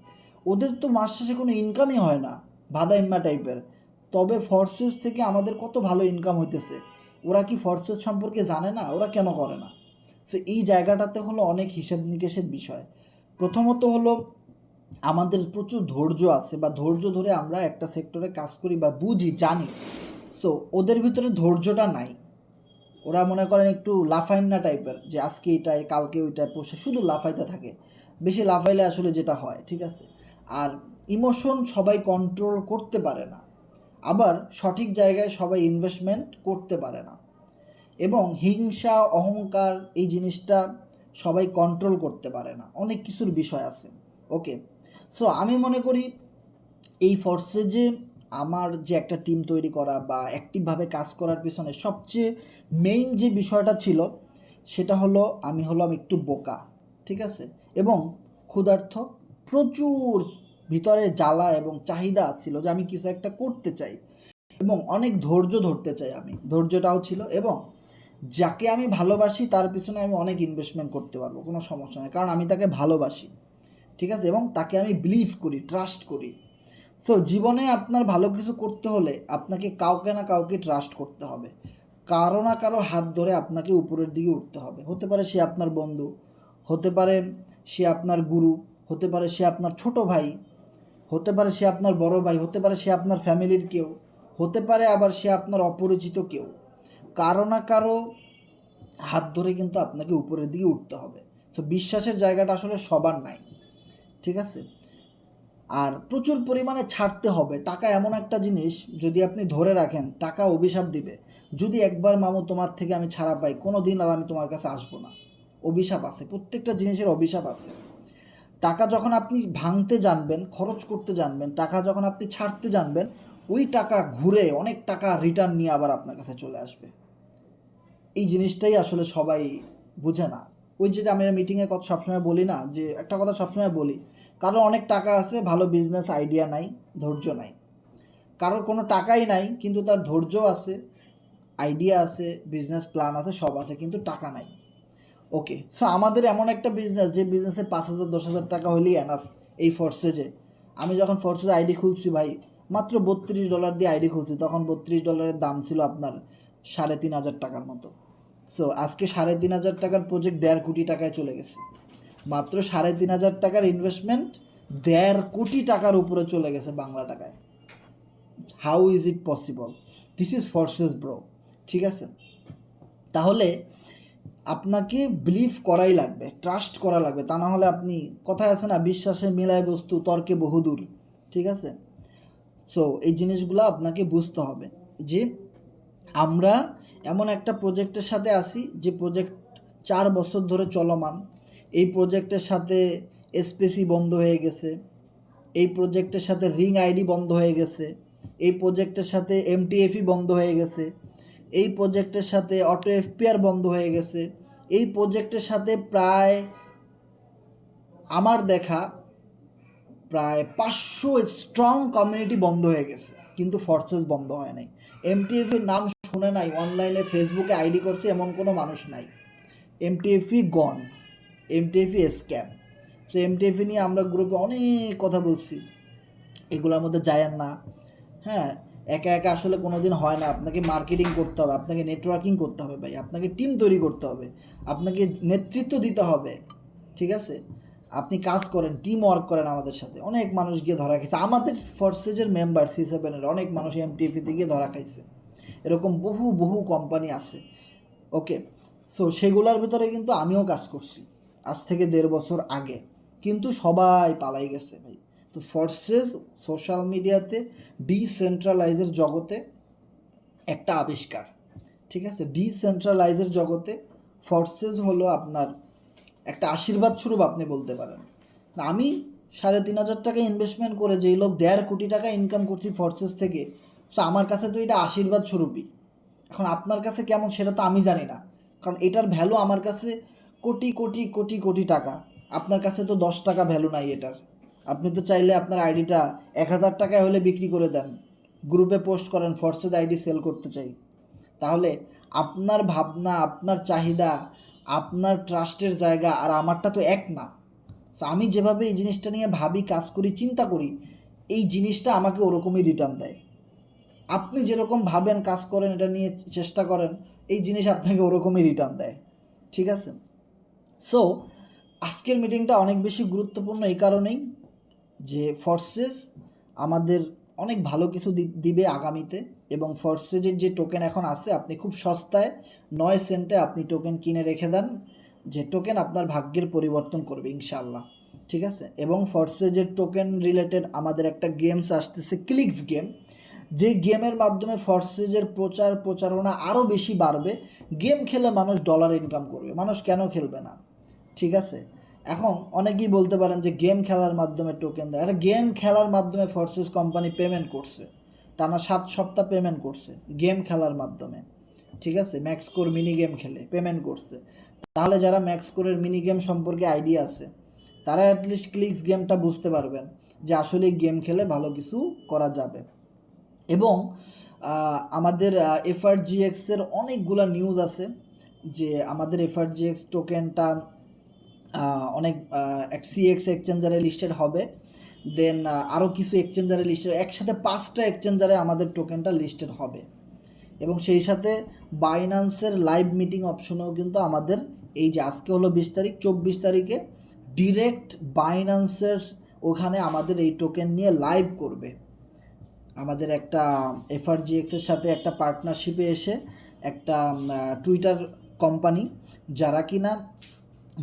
ওদের তো মাস শেষে কোনো ইনকামই হয় না, ভাদাইম্মা টাইপের, তবে ফোর্সেস থেকে আমাদের কত ভালো ইনকাম হইতেছে। ওরা কি ফোর্সেস সম্পর্কে জানে না? ওরা কেন করে না? সো এই জায়গাটাতে হলো অনেক হিসেব নিকেশের বিষয়। প্রথমত হলো আমাদের প্রচুর ধৈর্য আছে, বা ধৈর্য ধরে আমরা একটা সেক্টরে কাজ করি বা বুঝি, জানি। সো ওদের ভিতরে ধৈর্যটা নাই। ওরা মনে করেন একটু লাফাইন্না টাইপের, যে আজকে এটাই কালকে ওইটাই, পোষে শুধু লাফাইতে থাকে। বেশি লাফাইলে আসলে যেটা হয়, ঠিক আছে? আর ইমোশন সবাই কন্ট্রোল করতে পারে না, আবার সঠিক জায়গায় সবাই ইনভেস্টমেন্ট করতে পারে না, এবং হিংসা, অহংকার, এই জিনিসটা সবাই কন্ট্রোল করতে পারে না। অনেক কিছুর বিষয় আছে। ওকে, সো আমি মনে করি এই ফোর্সে যে আমার যে একটা টিম তৈরি করা বা অ্যাক্টিভভাবে কাজ করার পিছনে সবচেয়ে মেইন যে বিষয়টা ছিল, সেটা হলো আমি হলাম একটু বোকা, ঠিক আছে, এবং ক্ষুধার্ত, প্রচুর ভিতরে জ্বালা এবং চাহিদা ছিল যে আমি কিছু একটা করতে চাই, এবং অনেক ধৈর্য ধরতে চাই। আমি ধৈর্যটাও ছিল, এবং যাকে আমি ভালোবাসি তার পিছনে আমি অনেক ইনভেস্টমেন্ট করতে পারবো, কোনো সমস্যা নেই, কারণ আমি তাকে ভালোবাসি। ঠিক আছে, এবং তাকে আমি বিলিভ করি, ট্রাস্ট করি। সো জীবনে আপনার ভালো কিছু করতে হলে আপনাকে কাউকে না কাউকে ট্রাস্ট করতে হবে, কারো না কারো হাত ধরে আপনাকে উপরের দিকে উঠতে হবে। হতে পারে সে আপনার বন্ধু, হতে পারে সে আপনার গুরু, হতে পারে সে আপনার ছোট ভাই, হতে পারে সে আপনার বড় ভাই, হতে পারে সে আপনার ফ্যামিলির কেউ, হতে পারে আবার সে আপনার অপরিচিত কেউ। কারো না কারো হাত ধরে কিন্তু আপনাকে উপরের দিকে উঠতে হবে। সো বিশ্বাসের জায়গাটা আসলে সবার নাই, ঠিক আছে। আর প্রচুর পরিমাণে ছাড়তে হবে। টাকা এমন একটা জিনিস, যদি আপনি ধরে রাখেন টাকা অভিশাপ দিবে। যদি একবার মামু তোমার থেকে আমি ছাড়া পাই, কোনো দিন আর আমি তোমার কাছে আসবো না। অভিশাপ আছে, প্রত্যেকটা জিনিসের অভিশাপ আছে। টাকা যখন আপনি ভাঙতে জানবেন, খরচ করতে জানবেন, টাকা যখন আপনি ছাড়তে জানবেন, ওই টাকা ঘুরে অনেক টাকা রিটার্ন নিয়ে আবার আপনার কাছে চলে আসবে। এই জিনিসটাই আসলে সবাই বুঝে না। ওই যেটা আমি মিটিংয়ে কথা সবসময় বলি না, যে একটা কথা সবসময় বলি, কারো অনেক টাকা আছে, ভালো বিজনেস আইডিয়া নাই, ধৈর্য নাই। কারোর কোনো টাকাই নাই কিন্তু তার ধৈর্য আছে, আইডিয়া আছে, বিজনেস প্ল্যান আছে, সব আছে, কিন্তু টাকা নাই। ওকে, সো আমাদের এমন একটা বিজনেস, যে বিজনেসে 5,000 10,000 টাকা হলেই এনাফ। এই ফোর্সেজে আমি যখন ফোর্সেজ আইডি খুলছি ভাই, মাত্র $32 দিয়ে আইডি খুলছি, তখন $32 দাম ছিল আপনার 3,500 টাকার মতো। সো আজকে 3,500 টাকার প্রজেক্ট 1.5 কোটি টাকায় চলে গেছে। মাত্র 3,500 টাকার ইনভেস্টমেন্ট 1.5 কোটি টাকার উপরে চলে গেছে বাংলা টাকায়। How is it possible? This is forces bro, ঠিক আছে। তাহলে আপনাকে বিলিভ করাই লাগবে, ট্রাস্ট করা লাগবে, তা না হলে আপনি, কথায় আছে না, বিশ্বাসে মিলায় বস্তু তর্কে বহুদূর, ঠিক আছে। সো এই জিনিসগুলো আপনাকে বুঝতে হবে যে আমরা এমন একটা প্রজেক্টের সাথে আছি, যে প্রজেক্ট 4 বছর ধরে চলমান। এই প্রজেক্টের সাথে এসপিসি বন্ধ হয়ে গেছে, এই প্রজেক্টের সাথে রিং আইডি বন্ধ হয়ে গেছে, এই প্রজেক্টের সাথে এমটিএফই বন্ধ হয়ে গেছে, এই প্রজেক্টের সাথে অটো এফপিআর বন্ধ হয়ে গেছে, এই প্রজেক্টের সাথে প্রায় আমার দেখা প্রায় 500 স্ট্রং কমিউনিটি বন্ধ হয়ে গেছে, কিন্তু ফোর্সেস বন্ধ হয় নাই। এমটিএফির নাম শুনে নাই, অনলাইনে ফেসবুকে আইডি করছে এমন কোনো মানুষ নাই। এমটিএফই গন, এমটিএফই স্ক্যাম। সো এমটিএফি নিয়ে আমরা গ্রুপে অনেক কথা বলছি, এগুলোর মধ্যে যায়েন না। হ্যাঁ, একা একা আসলে কোনো দিন হয় না, আপনাকে মার্কেটিং করতে হবে, আপনাকে নেটওয়ার্কিং করতে হবে ভাই, আপনাকে টিম তৈরি করতে হবে, আপনাকে নেতৃত্ব দিতে হবে, ঠিক আছে। আপনি কাজ করেন, টিম ওয়ার্ক করেন আমাদের সাথে। অনেক মানুষ গিয়ে ধরা খাইছে, আমাদের ফোর্সেজের মেম্বার C7-এর অনেক মানুষ এমটিএফিতে গিয়ে ধরা খাইছে। এরকম বহু বহু কোম্পানি আছে, ওকে। সো সেগুলোর ভিতরে কিন্তু আমিও কাজ করছি আজ থেকে 1.5 বছর আগে, কিন্তু সবাই পালাই গেছে ভাই। তো ফোর্সেস সোশ্যাল মিডিয়াতে ডিসেন্ট্রালাইজের জগতে একটা আবিষ্কার, ঠিক আছে। ডিসেন্ট্রালাইজের জগতে ফোর্সেস হলো আপনার একটা আশীর্বাদ স্বরূপ, আপনি বলতে পারেন। আমি 3,500 টাকা ইনভেস্টমেন্ট করে যেই লোক 1.5 কোটি টাকা ইনকাম করছি ফোর্সেস থেকে, সো আমার কাছে তো এটা আশীর্বাদ স্বরূপই। এখন আপনার কাছে কেমন সেটা তো আমি জানি না, কারণ এটার ভ্যালু আমার কাছে কোটি কোটি কোটি কোটি টাকা। আপনার কাছে তো 10 টাকা ভ্যালু নাই এটার। আপনি তো চাইলে আপনার আইডিটা 1,000 টাকায় হলে বিক্রি করে দেন, গ্রুপে পোস্ট করেন ফোর্সেস আইডি সেল করতে চাই। তাহলে আপনার ভাবনা, আপনার চাহিদা, আপনার ট্রাস্টের জায়গা আর আমারটা তো এক না। সো আমি যেভাবে এই জিনিসটা নিয়ে ভাবি, কাজ করি, চিন্তা করি, এই জিনিসটা আমাকে ওরকমই রিটার্ন দেয়। আপনি যেরকম ভাবেন, কাজ করেন, এটা নিয়ে চেষ্টা করেন, এই জিনিস আপনাকে ওরকমই রিটার্ন দেয়, ঠিক আছে। সো আজকের মিটিংটা অনেক বেশি গুরুত্বপূর্ণ এই কারণেই যে ফোর্সেস আমাদের অনেক ভালো কিছু দিবে আগামীতে, এবং ফোর্সেজের যে টোকেন এখন আছে, আপনি খুব সস্তায় 9 সেন্টে আপনি টোকেন কিনে রেখে দেন, যে টোকেন আপনার ভাগ্যের পরিবর্তন করবে ইনশাল্লাহ, ঠিক আছে। এবং ফোর্সেজের টোকেন রিলেটেড আমাদের একটা গেমস আসতেছে, ক্লিক্স গেম, যে গেমের মাধ্যমে ফোর্সেজের প্রচারণা আরও বেশি বাড়বে। গেম খেলে মানুষ ডলার ইনকাম করবে, মানুষ কেন খেলবে না, ঠিক আছে। এখন অনেকেই বলতে পারেন যে গেম খেলার মাধ্যমে টোকেন দেয়, এটা গেম খেলার মাধ্যমে ফোর্সেস কোম্পানি পেমেন্ট করছে, টানা 7 সপ্তাহ পেমেন্ট করছে গেম খেলার মাধ্যমে, ঠিক আছে। ম্যাক্সকোর মিনি গেম খেলে পেমেন্ট করছে। তাহলে যারা ম্যাক্সকোরের মিনি গেম সম্পর্কে আইডিয়া আছে, তারা অ্যাটলিস্ট ক্লিক্স গেমটা বুঝতে পারবেন যে আসলে গেম খেলে ভালো কিছু করা যাবে। এবং আমাদের এফআরজিএক্সের অনেকগুলো নিউজ আছে, যে আমাদের এফআরজিএক্স টোকেনটা অনেক সিএক্স এক্সচেঞ্জারে লিস্টেড হবে, দেন আরও কিছু এক্সচেঞ্জারে লিস্টেড, একসাথে 5টা এক্সচেঞ্জারে আমাদের টোকেনটা লিস্টেড হবে। এবং সেই সাথে বাইন্যান্সের লাইভ মিটিং অপশনেও কিন্তু আমাদের এই যে আজকে হলো 20 তারিখ, 24 তারিখে ডিরেক্ট বাইন্যান্সের ওখানে আমাদের এই টোকেন নিয়ে লাইভ করবে। আমাদের একটা এফআরজিএক্সের সাথে একটা পার্টনারশিপে এসে একটা টুইটার কোম্পানি, যারা কিনা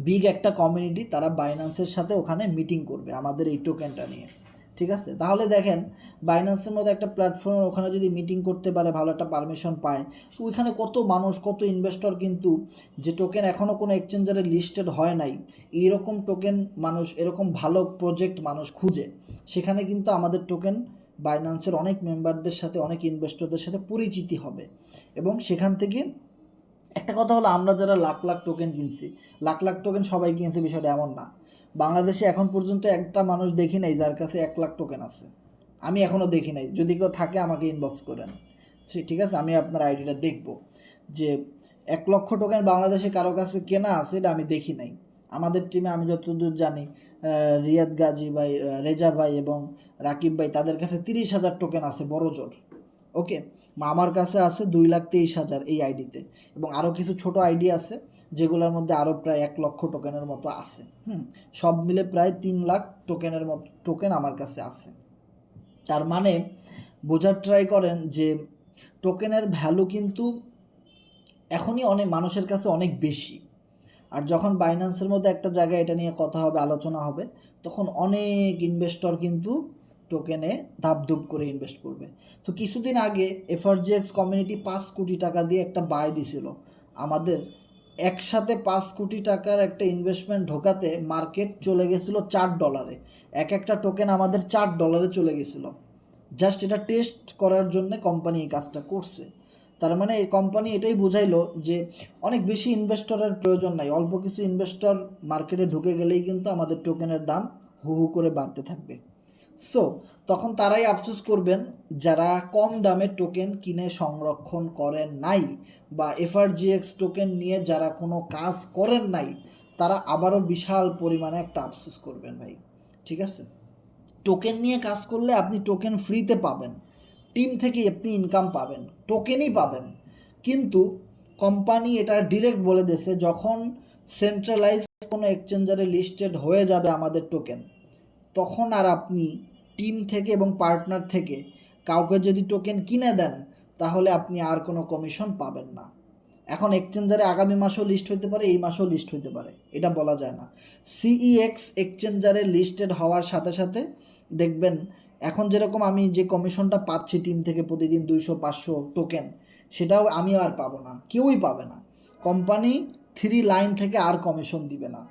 বিগ একটা কমিউনিটি, তারা বাইন্যান্সের সাথে ওখানে মিটিং করবে আমাদের এই টোকেনটা নিয়ে। ঠিক আছে, তাহলে দেখেন বাইন্যান্সের মধ্যে একটা প্ল্যাটফর্ম ওখানে যদি মিটিং করতে পারে, ভালো একটা পারমিশন পায়, তো ওইখানে কত মানুষ, কত ইনভেস্টর কিন্তু, যে টোকেন এখনও কোনো এক্সচেঞ্জারে লিস্টেড হয় নাই, এইরকম টোকেন মানুষ, এরকম ভালো প্রজেক্ট মানুষ খুঁজে, সেখানে কিন্তু আমাদের টোকেন বাইন্যান্সের অনেক মেম্বারদের সাথে, অনেক ইনভেস্টরদের সাথে পরিচিতি হবে। এবং সেখান থেকে একটা কথা হলো, আমরা যারা লাখ লাখ টোকেন কিনছি, লাখ লাখ টোকেন সবাই কিনছে বিষয়টা এমন না। বাংলাদেশে এখন পর্যন্ত একটা মানুষ দেখি নাই যার কাছে 1 লাখ টোকেন আছে। আমি এখনও দেখি নাই, যদি কেউ থাকে আমাকে ইনবক্স করেন, ঠিক আছে, আমি আপনার আইডিটা দেখব। যে 1 লক্ষ টোকেন বাংলাদেশে কারো কাছে কেনা আছে এটা আমি দেখি নাই। আমাদের টিমে আমি যতদূর জানি রিয়াদ গাজী ভাই, রেজা ভাই এবং রাকিব ভাই, তাদের কাছে 30,000 টোকেন আছে বড় জোর। ওকে, আমার কাছে আছে 2,23,000 এই আইডিতে, এবং আরও কিছু ছোট আইডি আছে যেগুলোর মধ্যে আরও প্রায় 1 লক্ষ টোকেনের মতো আছে। সব মিলে প্রায় 3 লাখ টোকেনের মতো টোকেন আমার কাছে আছে। তার মানে বোঝার ট্রাই করেন যে টোকেনের ভ্যালু কিন্তু এখনই অনেক মানুষের কাছে অনেক বেশি। আর যখন বাইন্যান্সের মধ্যে একটা জায়গায় এটা নিয়ে কথা হবে, আলোচনা হবে, তখন অনেক ইনভেস্টর কিন্তু টোকেনে ধাপধুপ করে ইনভেস্ট করবে। সো কিছুদিন আগে এফআরজিএক্স কমিউনিটি 5 কোটি টাকা দিয়ে একটা বাই দিছিল। আমাদের একসাথে 5 কোটি টাকার একটা ইনভেস্টমেন্ট ঢোকাতে মার্কেট চলে গেছিলো $4। একটা টোকেন আমাদের $4 চলে গেছিলো। জাস্ট এটা টেস্ট করার জন্য কোম্পানি এই কাজটা করছে। তার মানে এই কোম্পানি এটাই বুঝাইলো যে অনেক বেশি ইনভেস্টরের প্রয়োজন নাই, অল্প কিছু ইনভেস্টর মার্কেটে ঢুকে গেলেই কিন্তু আমাদের টোকেনের দাম হু হু করে বাড়তে থাকবে। সো তখন তারাই আফসোস করবেন যারা কম দামে টোকেন কিনে সংরক্ষণ করেন নাই, বা এফআরজিএক্স টোকেন নিয়ে যারা কোনো কাজ করেন নাই, তারা আবারও বিশাল পরিমাণে একটা আফসোস করবেন ভাই। ঠিক আছে, টোকেন নিয়ে কাজ করলে আপনি টোকেন ফ্রিতে পাবেন, টিম থেকে আপনি ইনকাম পাবেন, টোকেনই পাবেন। কিন্তু কোম্পানি এটা ডিরেক্ট বলে দিয়েছে, যখন সেন্ট্রালাইজ কোনো এক্সচেঞ্জারে লিস্টেড হয়ে যাবে আমাদের টোকেন, তখন আর আপনি টিম থেকে এবং পার্টনার থেকে কাউকে যদি টোকেন কিনে দেন, তাহলে আপনি আর কোনো কমিশন পাবেন না। এখন এক্সচেঞ্জারে আগামী মাসেও লিস্ট হতে পারে, এই মাসেও লিস্ট হতে পারে, এটা বলা যায় না। সিইএক্স এক্সচেঞ্জারে লিস্টেড হওয়ার সাথে সাথে দেখবেন, এখন যেরকম আমি যে কমিশনটা পাচ্ছি টিম থেকে প্রতিদিন 200-500 টোকেন, সেটাও আমিও আর পাবো না, কেউই পাবে না। কোম্পানি 3 লাইন থেকে আর কমিশন দিবে না।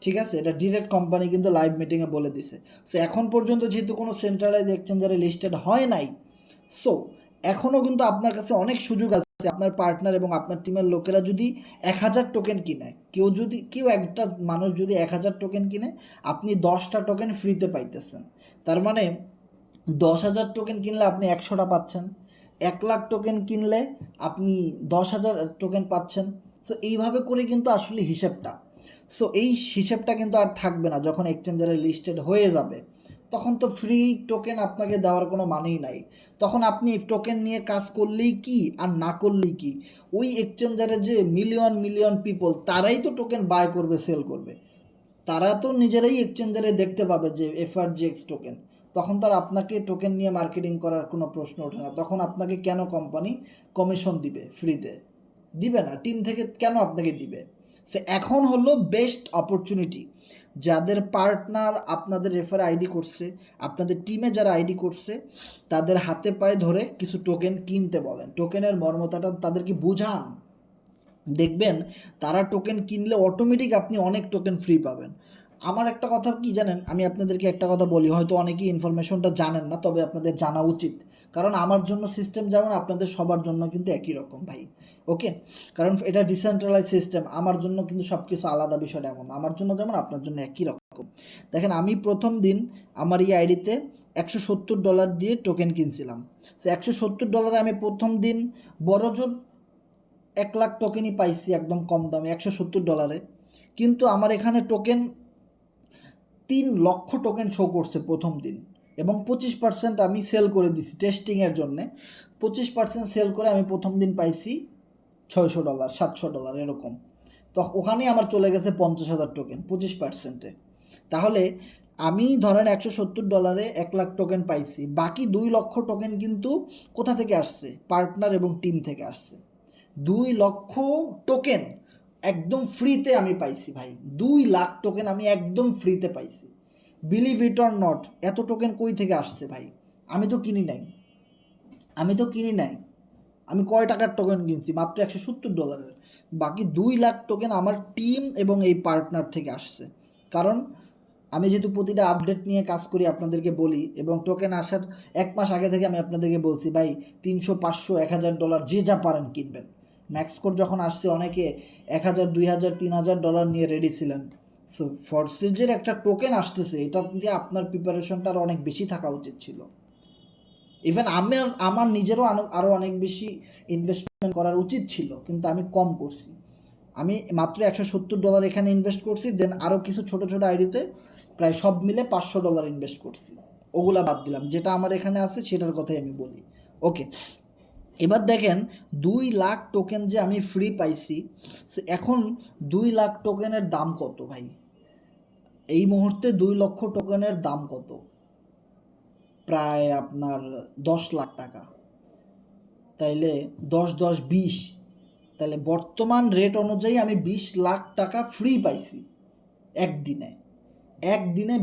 ঠিক আছে, এটা ডিরেক্ট কোম্পানি কিন্তু লাইভ মিটিংয়ে বলে দিছে। সো এখন পর্যন্ত যেহেতু কোনো সেন্ট্রালাইজ এক্সচেঞ্জারে লিস্টেড হয় নাই, সো এখনও কিন্তু আপনার কাছে অনেক সুযোগ আছে। আপনার পার্টনার এবং আপনার টিমের লোকেরা যদি 1,000 টোকেন কিনে, কেউ একটা মানুষ যদি 1,000 টোকেন কিনে, আপনি 10টা টোকেন ফ্রিতে পাইতেছেন। তার মানে 10,000 টোকেন কিনলে আপনি 100টা পাচ্ছেন, 1 লাখ টোকেন কিনলে আপনি 10,000 টোকেন পাচ্ছেন। সো এইভাবে করে কিন্তু আসলে হিসেবটা, সো এই হিসেবটা কিন্তু আর থাকবে না যখন এক্সচেঞ্জারে লিস্টেড হয়ে যাবে। তখন তো ফ্রি টোকেন আপনাকে দেওয়ার কোনো মানেই নাই। তখন আপনি টোকেন নিয়ে কাজ করলেই কি আর না করলেই কি, ওই এক্সচেঞ্জারে যে মিলিয়ন মিলিয়ন পিপল, তারাই তো টোকেন বাই করবে, সেল করবে। তারা তো নিজেরাই এক্সচেঞ্জারে দেখতে পাবে যে এফআরজিএক্স টোকেন, তখন তার আপনাকে টোকেন নিয়ে মার্কেটিং করার কোনো প্রশ্ন ওঠে না। তখন আপনাকে কেন কোম্পানি কমিশন দিবে? ফ্রিতে দিবে না। টিম থেকে কেন আপনাকে দিবে? সে এখন হলো বেস্ট অপরচুনিটি, যাদের পার্টনার আপনাদের রেফারে আইডি করছে, আপনাদের টিমে যারা আইডি করছে, তাদের হাতে পায়ে ধরে কিছু টোকেন কিনতে বলেন, টোকেনের মর্মতাটা তাদেরকে বুঝান। দেখবেন তারা টোকেন কিনলে অটোমেটিক আপনি অনেক টোকেন ফ্রি পাবেন। আমার একটা কথা কি জানেন, আমি আপনাদেরকে একটা কথা বলি, হয়তো অনেকেই ইনফরমেশনটা জানেন না, তবে আপনাদের জানা উচিত। কারণ আমার জন্য সিস্টেম যেমন, আপনাদের সবার জন্য কিন্তু একই রকম ভাই। ওকে, কারণ এটা ডিসেন্ট্রালাইজ সিস্টেম, আমার জন্য কিন্তু সব কিছু আলাদা, বিষয়টা এমন। আমার জন্য যেমন আপনার জন্য একই রকম। দেখেন, আমি প্রথম দিন আমার এই আইডিতে $170 দিয়ে টোকেন কিনছিলাম। সো $170 আমি প্রথম দিন বড়জোর 1 লাখ টোকেনই পাইছি একদম কম দামে $170। কিন্তু আমার এখানে টোকেন 3 লক্ষ টোকেন শো করছে প্রথম দিন, এবং 25% আমি সেল করে দিছি টেস্টিংয়ের জন্যে। 25% সেল করে আমি প্রথম দিন পাইছি $600, $700 এরকম। তো ওখানেই আমার চলে গেছে 50,000 টোকেন 25%-এ। তাহলে আমি ধরেন $170 1 লাখ টোকেন পাইছি, বাকি 2 লক্ষ টোকেন কিন্তু কোথা থেকে আসছে? পার্টনার এবং টিম থেকে আসছে। 2 লক্ষ টোকেন একদম ফ্রিতে আমি পাইছি ভাই। 2 লাখ টোকেন আমি একদম ফ্রিতে পাইছি। বিলিভ ইট অর নট, এত টোকেন কই থেকে আসছে ভাই? আমি তো কিনি নাই, আমি কয় টাকার টোকেন কিনছি? মাত্র $170। বাকি 2 লাখ টোকেন আমার টিম এবং এই পার্টনার থেকে আসছে। কারণ আমি যেহেতু প্রতিটা আপডেট নিয়ে কাজ করি, আপনাদেরকে বলি, এবং টোকেন আসার 1 মাস আগে থেকে আমি আপনাদেরকে বলছি ভাই 300, 500, $1,000 যে যা পারেন কিনবেন। ম্যাক্স কোড যখন আসছে অনেকে 1,000, 2,000, $3,000 নিয়ে রেডি ছিলেন। সো ফরসেজের একটা টোকেন আসতেছে, এটা দিয়ে আপনার প্রিপারেশনটা আরও অনেক বেশি থাকা উচিত ছিল। ইভেন আমার নিজেরও আরও অনেক বেশি ইনভেস্টমেন্ট করার উচিত ছিল, কিন্তু আমি কম করছি। আমি মাত্র $170 এখানে ইনভেস্ট করছি, দেন আরও কিছু ছোট ছোট আইডিতে প্রায় সব মিলে $500 ইনভেস্ট করছি। ওগুলা বাদ দিলাম, যেটা আমার এখানে আছে সেটার কথাই আমি বলি। ওকে, এবার দেখেন 2 লাখ টোকেন যে আমি ফ্রি পাইছি। এখন 2 লাখ টোকেনের দাম কত ভাই? এই মুহূর্তে 2 লক্ষ টোকেনের দাম কত? প্রায় আপনার 10 লাখ টাকা। তাইলে 10, 10, 20, তাহলে বর্তমান রেট অনুযায়ী আমি 20 লাখ টাকা ফ্রি পাইছি একদিনে।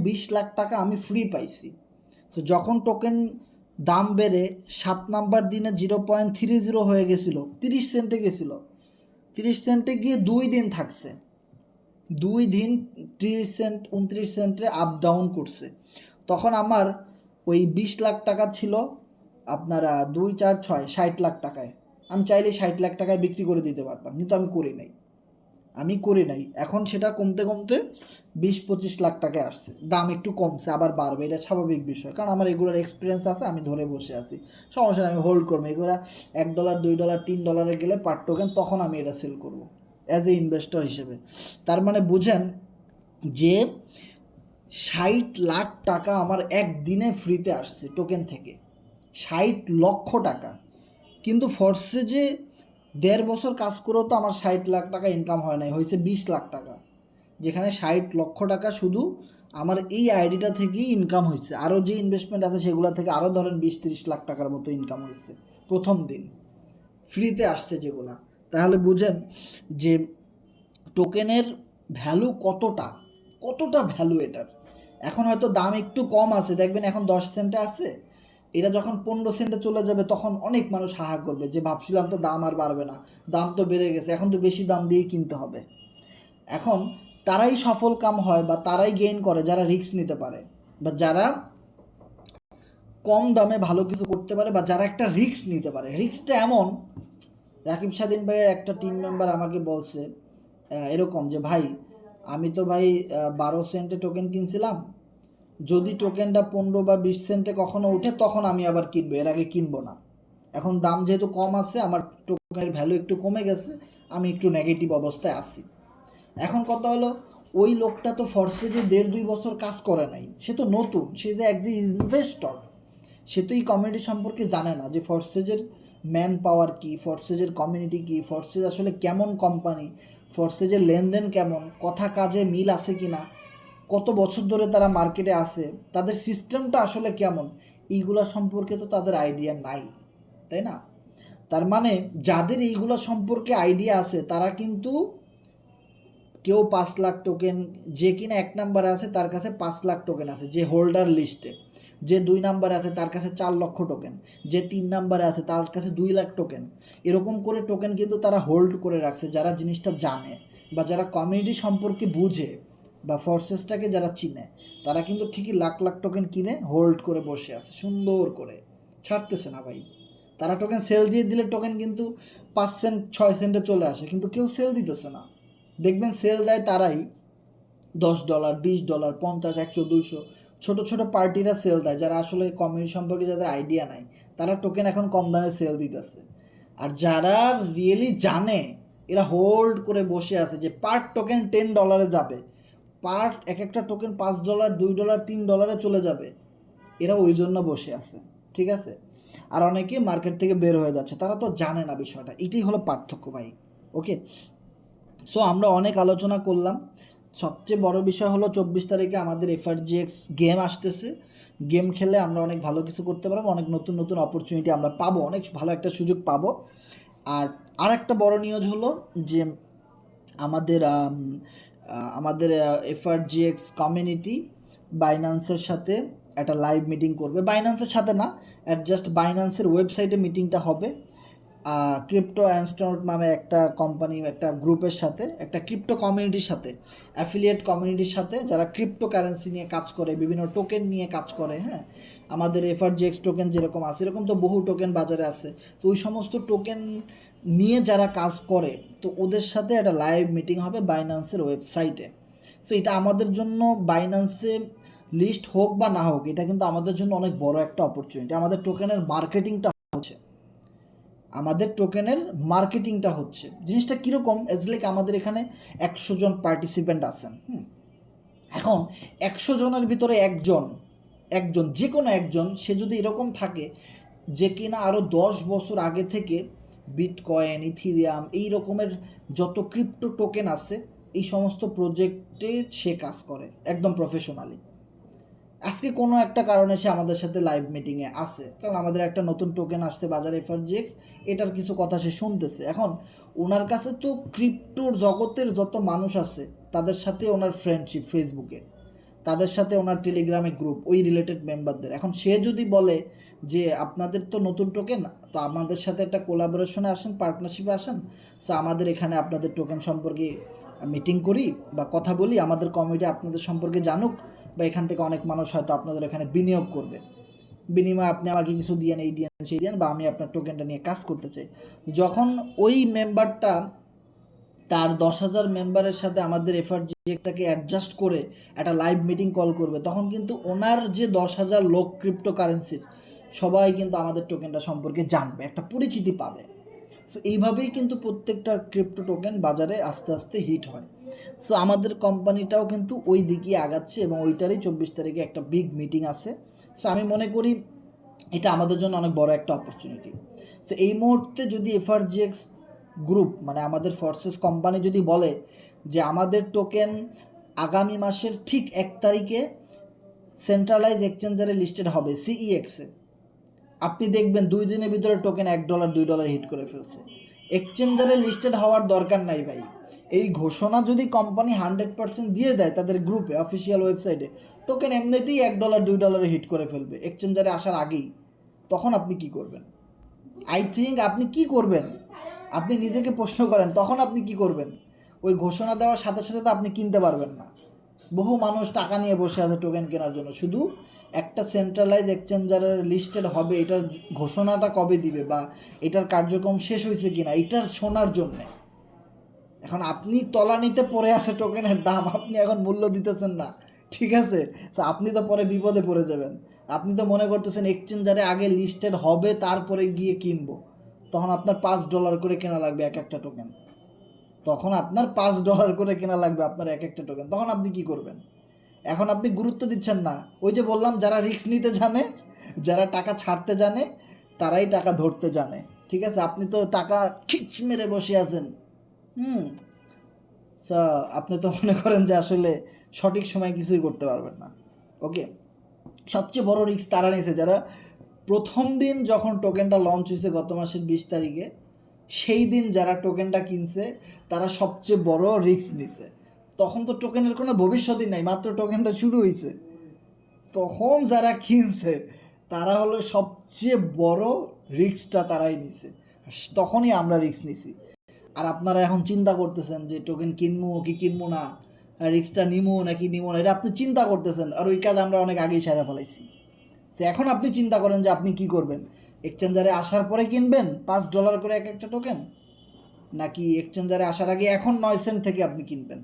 20 লাখ টাকা আমি ফ্রি পাইছি। সো যখন টোকেন দাম বেড়ে 7 নাম্বার দিনে 0.30 হয়ে গেছিলো, 30 সেন্টে গেছিলো, 30 সেন্টে গিয়ে 2 দিন থাকছে, 2 দিন 30 সেন্ট 29 সেন্টে আপ ডাউন করছে। তখন আমার ওই 20 লাখ টাকা ছিল আপনারা 2, 4, 6, 60 লাখ টাকায়। আমি চাইলে 60 লাখ টাকায় বিক্রি করে দিতে পারতাম, কিন্তু আমি করি নাই। এখন সেটা কমতে কমতে 20-25 লাখ টাকায় আসছে। দাম একটু কমছে, আবার বাড়বে, এটা স্বাভাবিক বিষয়, কারণ আমার এগুলোর এক্সপিরিয়েন্স আছে, আমি ধরে বসে আছি। সমস্যা নেই, আমি হোল্ড করবো এগুলো। $1, $2, $3 গেলে পার টোকেন, তখন আমি এটা সেল করব অ্যাজ এ ইনভেস্টর হিসেবে। তার মানে বুঝেন যে 60 লাখ টাকা আমার একদিনে ফ্রিতে আসছে টোকেন থেকে, 60 লক্ষ টাকা। কিন্তু ফরসেজে 1.5 বছর কাজ করেও তো আমার 60 লাখ টাকা ইনকাম হয় নাই, হয়েছে 20 লাখ টাকা। যেখানে 60 লক্ষ টাকা শুধু আমার এই আইডিটা থেকেই ইনকাম হয়েছে। আরও যে ইনভেস্টমেন্ট আছে সেগুলো থেকে আরও ধরেন 20-30 লাখ টাকার মতো ইনকাম হয়েছে প্রথম দিন ফ্রিতে আসছে যেগুলা। তাহলে বুঝেন যে টোকেনের ভ্যালু কতটা ভ্যালু এটার। এখন হয়তো দাম একটু কম আছে, দেখবেন এখন 10 সেন্টে আছে, এটা যখন 15 সেন্টে চলে যাবে তখন অনেক মানুষ হাহা করবে যে ভাবছিলাম তো দাম আর বাড়বে না, দাম তো বেড়ে গেছে, এখন তো বেশি দাম দিয়েই কিনতে হবে। এখন তারাই সফল কাম হয় বা তারাই গেইন করে যারা রিস্ক নিতে পারে, বা যারা কম দামে ভালো কিছু করতে পারে, বা যারা একটা রিস্ক নিতে পারে। রিস্কটা এমন, রাকিব স্বাধীন ভাইয়ের একটা টিম মেম্বার আমাকে বলছে এরকম যে ভাই আমি তো ভাই 12 সেন্টে টোকেন কিনছিলাম, যদি টোকেনটা 15 বা 20 সেন্টে কখনো উঠে তখন আমি আবার কিনবো, এর আগে কিনবো না। এখন দাম যেহেতু কম আছে, আমার টোকেনের ভ্যালু একটু কমে গেছে, আমি একটু নেগেটিভ অবস্থায় আছি। এখন কথা হলো, ওই লোকটা তো ফরসেজে 1.5-2 বছর কাজ করে নাই, সে তো নতুন, সে যে এক যে ইনভেস্টর, সে তো এই কমিউনিটি সম্পর্কে জানে না যে ফরসেজের ম্যান পাওয়ার কী, ফরসেজের কমিউনিটি কী, ফরসেজ আসলে কেমন কোম্পানি, ফরসেজের লেনদেন কেমন, কথা কাজে মিল আছে কি না, কত বছর ধরে তারা মার্কেটে আছে, তাদের সিস্টেমটা আসলে কেমন, এইগুলো সম্পর্কে তো তাদের আইডিয়া নাই, তাই না? তার মানে যাদের এইগুলো সম্পর্কে আইডিয়া আছে তারা কিন্তু কেউ 5 লাখ টোকেন, যে কিনা 1 নাম্বারে আছে তার কাছে 5 লাখ টোকেন আছে যে হোল্ডার লিস্টে, যে 2 নাম্বারে আছে তার কাছে 4 লক্ষ টোকেন, যে 3 নাম্বারে আছে তার কাছে 2 লাখ টোকেন। এরকম করে টোকেন কিন্তু তারা হোল্ড করে রাখছে, যারা জিনিসটা জানে বা যারা কমিউনিটি সম্পর্কে বুঝে বা ফোর্সেসটাকে যারা চিনে, তারা কিন্তু ঠিকই লাখ লাখ টোকেন কিনে হোল্ড করে বসে আছে সুন্দর করে, ছাড়তেছে না ভাই। তারা টোকেন সেল দিয়ে দিলে টোকেন কিন্তু 5 সেন্ট 6 সেন্টে চলে আসে, কিন্তু কেউ সেল দিতেছে না। দেখবেন সেল দেয় তারাই $10, $20, 50, 100, 200, ছোটো ছোটো পার্টিরা সেল দেয়, যারা আসলে কমিউনিটি সম্পর্কে যাদের আইডিয়া নাই, তারা টোকেন এখন কম দামে সেল দিতেছে। আর যারা রিয়েলি জানে এরা হোল্ড করে বসে আছে যে পার টোকেন $10 যাবে, পার এক একটা টোকেন $5, $2, $3 চলে যাবে। এরা ওই জন্য বসে আছে, ঠিক আছে। আর অনেকে মার্কেট থেকে বের হয়ে যাচ্ছে, তারা তো জানে না বিষয়টা। এটাই হলো পার্থক্য ভাই। ওকে, সো আমরা অনেক আলোচনা করলাম। সবচেয়ে বড় বিষয় হলো 24 তারিখে আমাদের FRGX গেম আসতেছে। গেম খেলে আমরা অনেক ভালো কিছু করতে পারবো, অনেক নতুন নতুন অপরচুনিটি আমরা পাবো, অনেক ভালো একটা সুযোগ পাবো। আর একটা বড় নিউজ হলো যে আমাদের আমাদের FRGX কমিউনিটি বাইন্যান্সের সাথে একটা লাইভ মিটিং করবে। বাইন্যান্সের সাথে না, জাস্ট বাইন্যান্সের ওয়েবসাইটে মিটিংটা হবে। ক্রিপ্টো অ্যানস্ট্রোনট নামে একটা কোম্পানি, একটা গ্রুপের সাথে, একটা ক্রিপ্টো কমিউনিটির সাথে, অ্যাফিলিয়েট কমিউনিটির সাথে, যারা ক্রিপ্টো কারেন্সি নিয়ে কাজ করে, বিভিন্ন টোকেন নিয়ে কাজ করে। হ্যাঁ, আমাদের FRGX টোকেন যেরকম আছে, এরকম তো বহু টোকেন বাজারে আছে। তো ওই সমস্ত টোকেন নিয়ে যারা কাজ করে, তো ওদের সাথে একটা লাইভ মিটিং হবে বাইন্যান্সের ওয়েবসাইটে। সো এটা আমাদের জন্য, বাইন্যান্সে লিস্ট হোক বা না হোক, এটা কিন্তু আমাদের জন্য অনেক বড় একটা অপরচুনিটি। আমাদের টোকেনের মার্কেটিংটা হচ্ছে, জিনিসটা কীরকম, এজ লাইক আমাদের এখানে 100 জন পার্টিসিপেন্ট আছেন। এখন 100 জনের ভিতরে একজন যে কোনো একজন, সে যদি এরকম থাকে যে কিনা আরও 10 বছর আগে থেকে বিটকয়েন, ইথিরিয়াম, এই রকমের যত ক্রিপ্টো টোকেন আছে, এই সমস্ত প্রজেক্টে সে কাজ করে একদম প্রফেশনালি, আজকে কোনো একটা কারণে সে আমাদের সাথে লাইভ মিটিংয়ে আসে, কারণ আমাদের একটা নতুন টোকেন আসছে বাজারে FRGX, এটার কিছু কথা সে শুনতেছে। এখন ওনার কাছে তো ক্রিপ্টোর জগতের যত মানুষ আছে তাদের সাথে ওনার ফ্রেন্ডশিপ ফেসবুকে, তাদের সাথে ওনার টেলিগ্রামে গ্রুপ, ওই রিলেটেড মেম্বারদের। এখন সে যদি বলে যে আপনাদের তো নতুন টোকেন, তো আমাদের সাথে একটা কোলাবোরেশনে আসেন, পার্টনারশিপে আসেন, সো আমাদের এখানে আপনাদের টোকেন সম্পর্কে মিটিং করি বা কথা বলি, আমাদের কমিটি আপনাদের সম্পর্কে জানুক, বা এখান থেকে অনেক মানুষ হয়তো আপনাদের এখানে বিনিয়োগ করবে, বিনিময়ে আপনি আমাকে কিছু দিয়েন, এই দিয়েন, সেই দিয়েন, বা আমি আপনার টোকেনটা নিয়ে কাজ করতে চাই। যখন ওই মেম্বারটা তার 10,000 মেম্বারের সাথে আমাদের FRGXটাকে অ্যাডজাস্ট করে একটা লাইভ মিটিং কল করবে, তখন কিন্তু ওনার যে 10,000 লোক ক্রিপ্টো কারেন্সির, সবাই কিন্তু আমাদের টোকেনটা সম্পর্কে জানবে, একটা পরিচিতি পাবে। সো এইভাবেই কিন্তু প্রত্যেকটা ক্রিপ্টো টোকেন বাজারে আস্তে আস্তে হিট হয়। সো আমাদের কোম্পানিটাও কিন্তু ওই দিকে আগাচ্ছে, এবং ওইটারই 24 তারিখে একটা বিগ মিটিং আছে। সো আমি মনে করি এটা আমাদের জন্য অনেক বড় একটা অপরচুনিটি। সো এই মুহূর্তে যদি FRGX গ্রুপ, মানে আমাদের ফোর্সেস কোম্পানি যদি বলে যে আমাদের টোকেন আগামী মাসের ঠিক 1 তারিখে সেন্ট্রালাইজ এক্সচেঞ্জারে লিস্টেড হবে CEX-এ, আপনি দেখবেন 2 দিনের ভিতরে টোকেন $1, $2 হিট করে ফেলছে। এক্সচেঞ্জারে লিস্টেড হওয়ার দরকার নাই ভাই, এই ঘোষণা যদি কোম্পানি 100% দিয়ে দেয় তাদের গ্রুপে, অফিসিয়াল ওয়েবসাইটে, টোকেন এমনিতেই $1, $2 হিট করে ফেলবে এক্সচেঞ্জারে আসার আগেই। তখন আপনি কি করবেন? আই থিঙ্ক আপনি কি করবেন, আপনি নিজেকে প্রশ্ন করেন, তখন আপনি কি করবেন? ওই ঘোষণা দেওয়ার সাথে সাথে তো আপনি কিনতে পারবেন না। বহু মানুষ টাকা নিয়ে বসে আছে টোকেন কেনার জন্য, শুধু একটা সেন্ট্রালাইজ এক্সচেঞ্জারের লিস্টেড হবে এটার ঘোষণাটা কবে দিবে, বা এটার কার্যক্রম শেষ হয়েছে কিনা, এটার শোনার জন্যে। এখন আপনি তলানিতে পড়ে আছে টোকেনের দাম, আপনি এখন মূল্য দিতেছেন না, ঠিক আছে, তো আপনি তো পরে বিপদে পড়ে যাবেন। আপনি তো মনে করতেছেন এক্সচেঞ্জারে আগে লিস্টেড হবে তারপরে গিয়ে কিনবো, তখন আপনার $5 করে কেনা লাগবে এক একটা টোকেন, তখন আপনার $5 করে কেনা লাগবে আপনার এক একটা টোকেন, তখন আপনি কি করবেন? এখন আপনি গুরুত্ব দিচ্ছেন না। ওই যে বললাম, যারা রিস্ক নিতে জানে, যারা টাকা ছাড়তে জানে, তারাই টাকা ধরতে জানে, ঠিক আছে। আপনি তো টাকা খিচ মেরে বসে আছেন, আপনি তো মনে করেন যে আসলে সঠিক সময় কিছুই করতে পারবেন না। ওকে, সবচেয়ে বড় রিস্ক তারা নিয়েছে যারা প্রথম দিন যখন টোকেনটা লঞ্চ হয়েছে গত মাসের 20 তারিখে, সেই দিন যারা টোকেনটা কিনছে তারা সবচেয়ে বড় রিস্ক নিছে। তখন তো টোকেনের কোনো ভবিষ্যৎই নাই, মাত্র টোকেনটা শুরু হয়েছে। তখন যারা কিনছে তারা হলো সবচেয়ে বড় রিস্কটা তারাই নিছে, তখনই আমরা রিস্ক নিছি। আর আপনারা এখন চিন্তা করতেছেন যে টোকেন কিনবো কি কিনবো না, রিস্কটা নিবো নাকি নিবো না, এটা আপনি চিন্তা করতেছেন, আর ওই কাজ আমরা অনেক আগেই সেরে ফেলাইছি। সে এখন আপনি চিন্তা করেন যে আপনি কি করবেন, এক্সচেঞ্জারে আসার পরে কিনবেন $5 করে এক একটা টোকেন, নাকি এক্সচেঞ্জারে আসার আগে এখন 9 সেন্ট থেকে আপনি কিনবেন।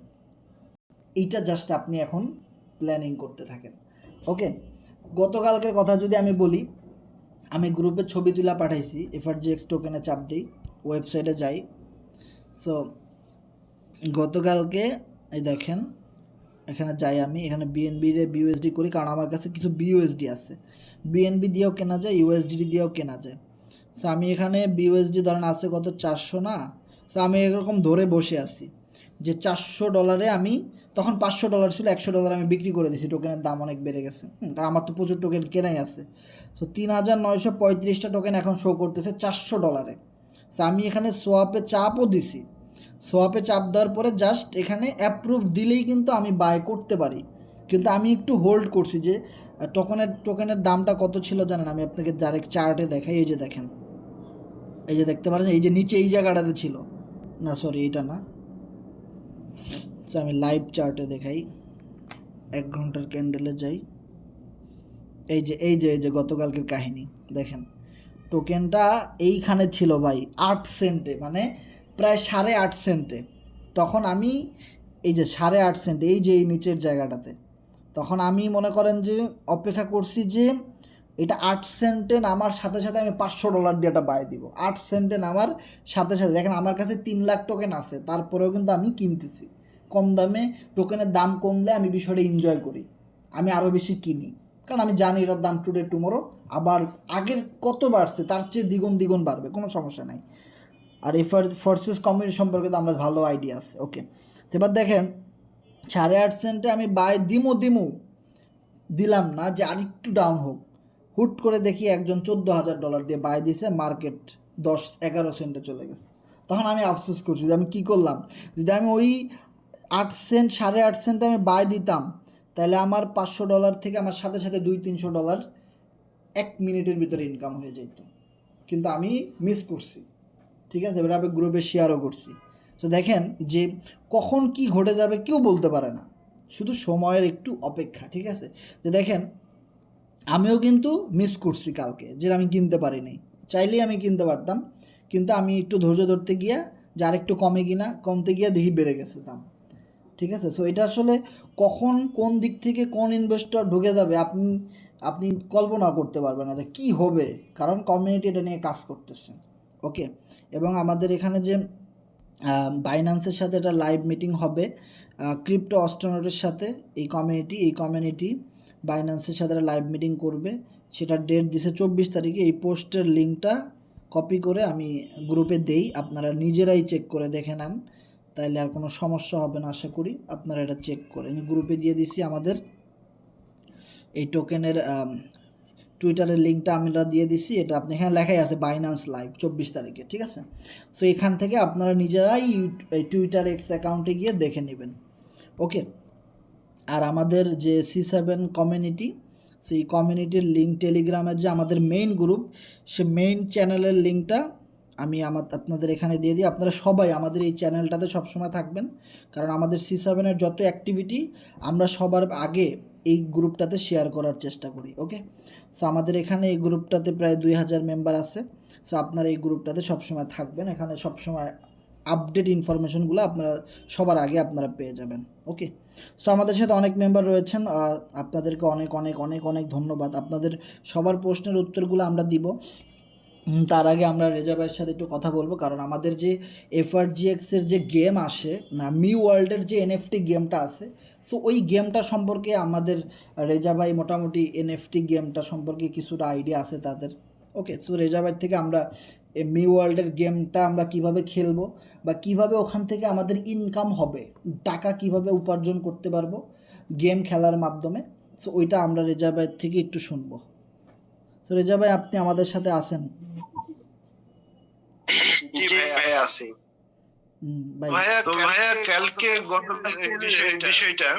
এইটা জাস্ট আপনি এখন প্ল্যানিং করতে থাকেন। ওকে, গতকালকের কথা যদি আমি বলি, আমি গ্রুপে ছবি তুলা পাঠাইছি, FRGX টোকেনে চাপ দিই, ওয়েবসাইটে যাই, সো গতকালকে এই দেখেন, এখানে যাই আমি, এখানে বিএনবি রে বিউএসডি করি, কারণ আমার কাছে কিছু বিউএসডি আছে। বিএনবি দিয়েও কেনা যায়, ইউএসডি দিয়েও কেনা যায়। সো আমি এখানে বিউএসডি ধরেন আছে কত 400 না। সো আমি এরকম ধরে বসে আছি যে $400 আমি, তখন $500 ছিল, $100 আমি বিক্রি করে দিয়েছি, টোকেনের দাম অনেক বেড়ে গেছে। কারণ আমার তো প্রচুর টোকেন কেনাই আছে। সো 3935টা টোকেন এখন শো করতেছে $400। সো আমি এখানে সোয়াপে চাপও দিছি। সোয়াপে চাপ দেওয়ার পরে জাস্ট এখানে অ্যাপ্রুভ দিলেই কিন্তু আমি বাই করতে পারি। কিন্তু আমি একটু হোল্ড করছি যে টোকেনের দামটা কত ছিল জানেন? আমি আপনাকে ডাইরেক্ট চার্টে দেখাই। এই যে দেখেন, এই যে দেখতে পারেন, এই যে নিচে এই জায়গাটাতে ছিল না, সরি এটা না। তো আমি লাইভ চার্টে দেখাই, 1 ঘন্টার ক্যান্ডেলে যাই। এই যে গতকালকের কাহিনী দেখেন, টোকেনটা এইখানে ছিল ভাই 8 সেন্টে, মানে প্রায় 8.5 সেন্টে। তখন আমি এই যে 8.5 সেন্ট, এই যে এই নিচের জায়গাটাতে, তখন আমি মনে করেন যে অপেক্ষা করছি যে এটা 8 সেন্টে নামার সাথে সাথে আমি $500 দিয়ে এটা বাই দিব। 8 সেন্টে নামার সাথে সাথে দেখেন আমার কাছে 3 লাখ টোকেন আছে, তারপরেও কিন্তু আমি কিনতেছি কম দামে। টোকেনের দাম কমলে আমি বিষয়টা এনজয় করি, আমি আরও বেশি কিনি, কারণ আমি জানি এটার দাম টুডে টুমোরো আবার আগের কত বাড়ছে তার চেয়ে দ্বিগুণ দ্বিগুণ বাড়বে, কোনো সমস্যা নাই। আর এই ফোর্সেস কমিউনিটি সম্পর্কে তো আমরা ভালো আইডিয়া আছে। ওকে, এবার দেখেন 8.5 সেন্টে আমি বাই দিলাম না যে আরেকটু ডাউন হোক, হুট করে দেখি একজন $14,000 দিয়ে বাই দিছে, মার্কেট 10-11 সেন্টে চলে গেছে। তখন আমি আফসোস করছি যে আমি কী করলাম। যদি আমি ওই 8 সেন্ট 8.5 সেন্টে আমি বাই দিতাম, তাহলে আমার $500 থেকে আমার সাথে সাথে $200-300 1 মিনিটের ভিতরে ইনকাম হয়ে যেত। কিন্তু আমি মিস করছি, ঠিক আছে? এবার আমি গ্রুপে শেয়ারও করছি। তো দেখেন যে কখন কি ঘটে যাবে কেউ বলতে পারে না, শুধু সময়ের একটু অপেক্ষা, ঠিক আছে? যে দেখেন আমিও কিন্তু মিস করছি কালকে, যে আমি কিনতে পারিনি, চাইলেই আমি কিনতে পারতাম, কিন্তু আমি একটু ধৈর্য ধরতে গিয়া যে আরেকটু কমতে গিয়া দেখি বেড়ে গেছে দাম, ঠিক আছে? সো এটা আসলে কখন কোন দিক থেকে কোন ইনভেস্টর ঢুকে যাবে আপনি আপনি কল্পনা করতে পারবেন না যে কী হবে, কারণ কমিউনিটি এটা নিয়ে কাজ করতেছে। ওকে, এবং আমাদের এখানে যে বাইন্যান্সের সাথে একটা লাইভ মিটিং হবে, ক্রিপ্টো অস্ট্রোনটের সাথে। এই কমিউনিটি বাইন্যান্সের সাথে একটা লাইভ মিটিং করবে, সেটা ডেট দিছে 24 তারিখে। এই পোস্টের লিঙ্কটা কপি করে আমি গ্রুপে দেই, আপনারা নিজেরাই চেক করে দেখে নেন, তাইলে আর কোনো সমস্যা হবে না আশা করি। আপনারা এটা চেক করেন, গ্রুপে দিয়ে দিছি আমাদের এই টোকেনের টুইটারের লিঙ্কটা আমরা দিয়ে দিছি, এটা আপনি এখানে লেখাই আছে বাইন্যান্স লাইভ 24 তারিখে, ঠিক আছে? সো এখান থেকে আপনারা নিজেরাই এই টুইটার এক্স অ্যাকাউন্টে গিয়ে দেখে নেবেন। ওকে, আর আমাদের যে C7 কমিউনিটি, সেই কমিউনিটির লিঙ্ক, টেলিগ্রামের যে আমাদের মেইন গ্রুপ, সে মেইন চ্যানেলের লিঙ্কটা আমি আপনাদের এখানে দিয়ে দিই। আপনারা সবাই আমাদের এই চ্যানেলটাতে সবসময় থাকবেন, কারণ আমাদের C7-এর যত অ্যাক্টিভিটি আমরা সবার আগে এই গ্রুপটাতে শেয়ার করার চেষ্টা করি। ওকে, সো আমাদের এখানে এই গ্রুপটাতে প্রায় 2000 মেম্বার আছে। সো আপনারা এই গ্রুপটাতে সবসময় থাকবেন, এখানে সবসময় আপডেট ইনফরমেশনগুলো আপনারা সবার আগে আপনারা পেয়ে যাবেন। ওকে, সো আমাদের সাথে অনেক মেম্বার রয়েছেন, আপনাদেরকে অনেক অনেক অনেক অনেক ধন্যবাদ। আপনাদের সবার প্রশ্নের উত্তরগুলো আমরা দিব। তার আগে আমরা রেজা ভাইয়ের সাথে একটু কথা বলবো, কারণ আমাদের যে FRGX-এর যে গেম আসে, মি ওয়ার্ল্ডের যে NFT গেমটা আছে, সো ওই গেমটা সম্পর্কে আমাদের রেজা ভাই মোটামুটি NFT গেমটা সম্পর্কে কিছুটা আইডিয়া আছে তাদের। ওকে, সো রেজা ভাইয়ের থেকে আমরা মি ওয়ার্ল্ডের গেমটা আমরা কিভাবে খেলবো বা কিভাবে ওখান থেকে আমাদের ইনকাম হবে, টাকা কিভাবে উপার্জন করতে পারবো গেম খেলার মাধ্যমে, সো ওইটা আমরা রেজা ভাইয়ের থেকে একটু শুনবো। সো রেজা ভাই, আপনি আমাদের সাথে আছেন? জি ভাই আছি। ভাই ভাইয়া কালকে গতকাল বিষয়টা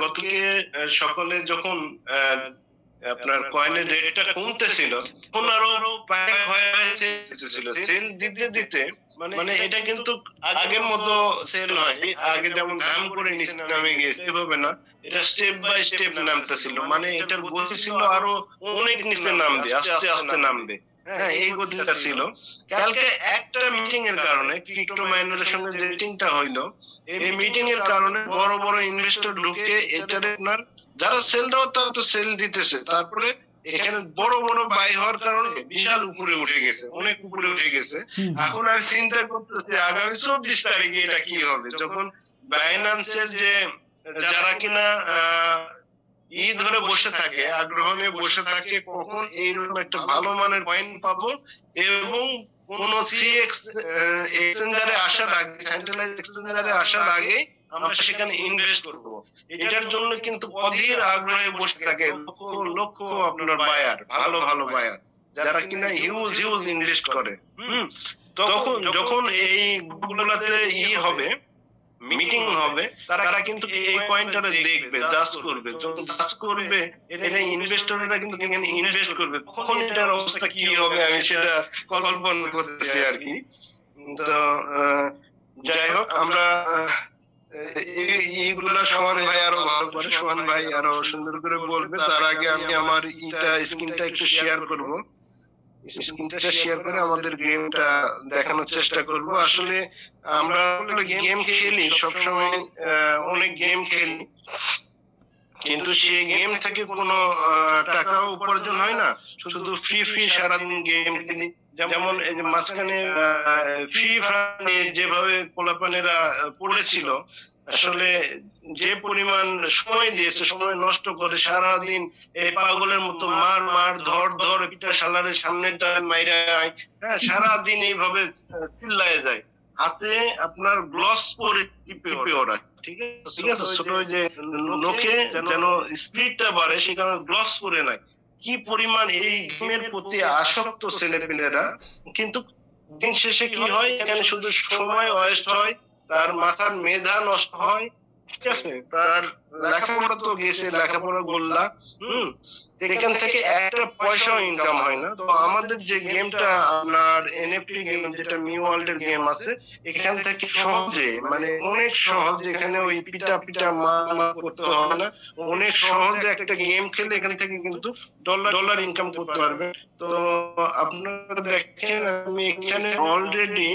গতকে সকালে যখন আপনার কয়েনের রেটটা কমতেছিল, তখন আরো প্যানিক হয়ে ছিল সেল দিতে দিতে, মানে এটা কিন্তু আগের মতো সেল হয়। আগে যেমন দাম করে নিচে নামে গিয়েছে এভাবে না, এটা স্টেপ বাই স্টেপ নামতেছিল, মানে এটার গতি ছিল আরো অনেক নিচে নামবে, আস্তে আস্তে নামবে। হ্যাঁ, এই গতিটা ছিল। কালকে একটা মিটিং এর কারণে ক্রিপ্টো মাইনারের সঙ্গে যে মিটিংটা হইলো, এই মিটিং এর কারণে বড় বড় ইনভেস্টর ঢুকে এটারে আপনার যারা সেল দেওয়ার তারা তো সেল দিতেছে, তারপরে এখানে বড় বড় বাই হওয়ার কারণে বিশাল উপরে উঠে গেছে, অনেক উপরে উঠে গেছে। এখন আমি চিন্তা করতেছি আগামী 24 তারিখে এটা কি হবে, যখন বাইন্যান্সের যে যারা কিনা ধরে বসে থাকে, আগ্রহ নিয়ে বসে থাকে কখন এইরকম একটা ভালো মানের কয়েন পাবো, এবং কোন সিএক্স এক্সচেঞ্জারে আসার আগে, সেন্ট্রালাইজড এক্সচেঞ্জারে আসার আগে আমরা সেখানে ইনভেস্ট করব। এটার জন্য কিন্তু অধীর আগ্রহে বসে থাকে লক্ষ লক্ষ আপনার বায়ার, ভালো ভালো বায়ার, যারা কিনা হিউজ হিউজ ইনভেস্ট করে। তখন যখন এই গুলোতে হবে, মিটিং হবে, তারা কিন্তু এই পয়েন্টটা দেখবে, জাজ করবে। যখন জাজ করবে, এটা ইনভেস্টররা কিন্তু এখানে ইনভেস্ট করবে, তখন এটার অবস্থা কি হবে আমি সেটা কল্পনা করতেছি আর কি। তো যাই হোক, আমরা এইগুলা সোহান ভাই আরো ভালো করে, সোহান ভাই আরো সুন্দর করে বলবে। তার আগে আমি আমার স্ক্রিনটা একটু শেয়ার করব, স্ক্রিনটা শেয়ার করে আমাদের গেমটা দেখানোর চেষ্টা করব। আসলে আমরা গেম খেলি সবসময়, অনেক গেম খেলি, কিন্তু সেই গেম থেকে কোনো টাকা উপার্জন হয় না, শুধু ফ্রি ফ্রি সারাদিন গেম খেলি। যেমন এই যে মাঝখানে ফ্রি ফায়ার যেভাবে পোলাপানেরা পড়েছিল, আসলে যে পরিমাণ সময় দিয়েছে, সময় নষ্ট করে সারাদিন এই পাগলের মতো মার মার ধর ধর পিটা শালারের সামনেটা মাইরা, হ্যাঁ, সারাদিন এইভাবে চিল্লায় যায়, হাতে আপনার গ্লভস পরে টিপে ওরা, ঠিক আছে, ঠিক আছে, ছোট ওই যে নখে যেন স্পিডটা বাড়ে সেই কারণে গ্লভস পরে নাই। কি পরিমাণ এই গেমের প্রতি আসক্ত ছেলেপেলেরা, কিন্তু দিন শেষে কি হয়, এখানে শুধু সময় ওয়েস্ট হয়, তার মাথার মেধা নষ্ট হয়, ঠিক আছে, তার লেখাপড়া তো গেছে, লেখাপড়া গোল্লা, এখান থেকে একটা পয়সাও ইনকাম হয় না। তো আমাদের যে গেমটা আপনার এনএফটি গেম, যেটা মিউ ওয়ার্ল্ডের গেম আছে, এখান থেকে সহজে, মানে অনেক সহজে, এখানে ওই পিটা পিটা মা করতে হবে না, অনেক সহজে একটা গেম খেলে এখান থেকে কিন্তু ডলার ইনকাম করতে পারবে। তো আপনারা দেখেন, আমি এখানে অলরেডি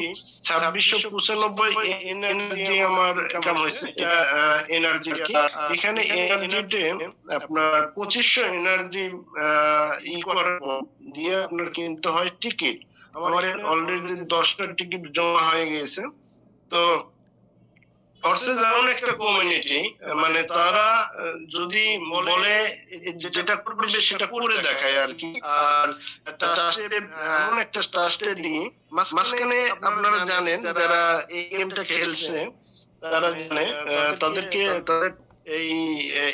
2695 এনার্জি আমার ইনকাম হয়েছে, এনার্জি। এখানে এনার্জিতে আপনার 2500 এনার্জি দিয়ে আপনার কিনতে হয় টিকিট। আমার অলরেডি 10টা টিকিট জমা হয়ে গেছে। তো ফর্সেস এমন একটা কমিউনিটি, মানে তারা যদি বলে যেটা করবে সেটা করে দেখায় আর কি। আর এমন একটা ট্রাস্টেডি মাঝখানে, আপনারা জানেন যারা এই গেমটা খেলছে তারা জানে, তাদেরকে তাদের এই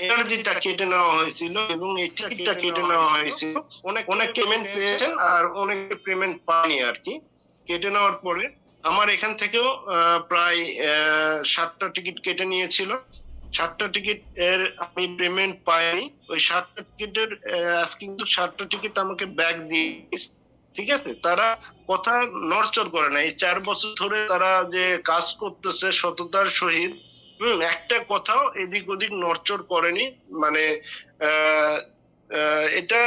এনার্জিটা কেটে নেওয়া হয়েছিল এবং এই টিকিটটা কেটে নেওয়া হয়েছিল। অনেক পেমেন্ট পেয়েছেন আর অনেক পেমেন্ট পায়নি আর কি। কেটে নেওয়ার পরে আমার এখান থেকেও প্রায় 7টা টিকিট কেটে নিয়েছিল। 7টা টিকিট এর আমি পেমেন্ট পাইনি। ওই 7টা টিকিটের কিন্তু 7টা টিকিট আমাকে ব্যাক দিয়ে, ঠিক আছে। তারা কথা নড়চড় করে না, এই 4 বছর ধরে তারা যে কাজ করতেছে সততার সহিত, একটা কথাও এদিক ওদিক নড়চড় করেনি। মানে এটা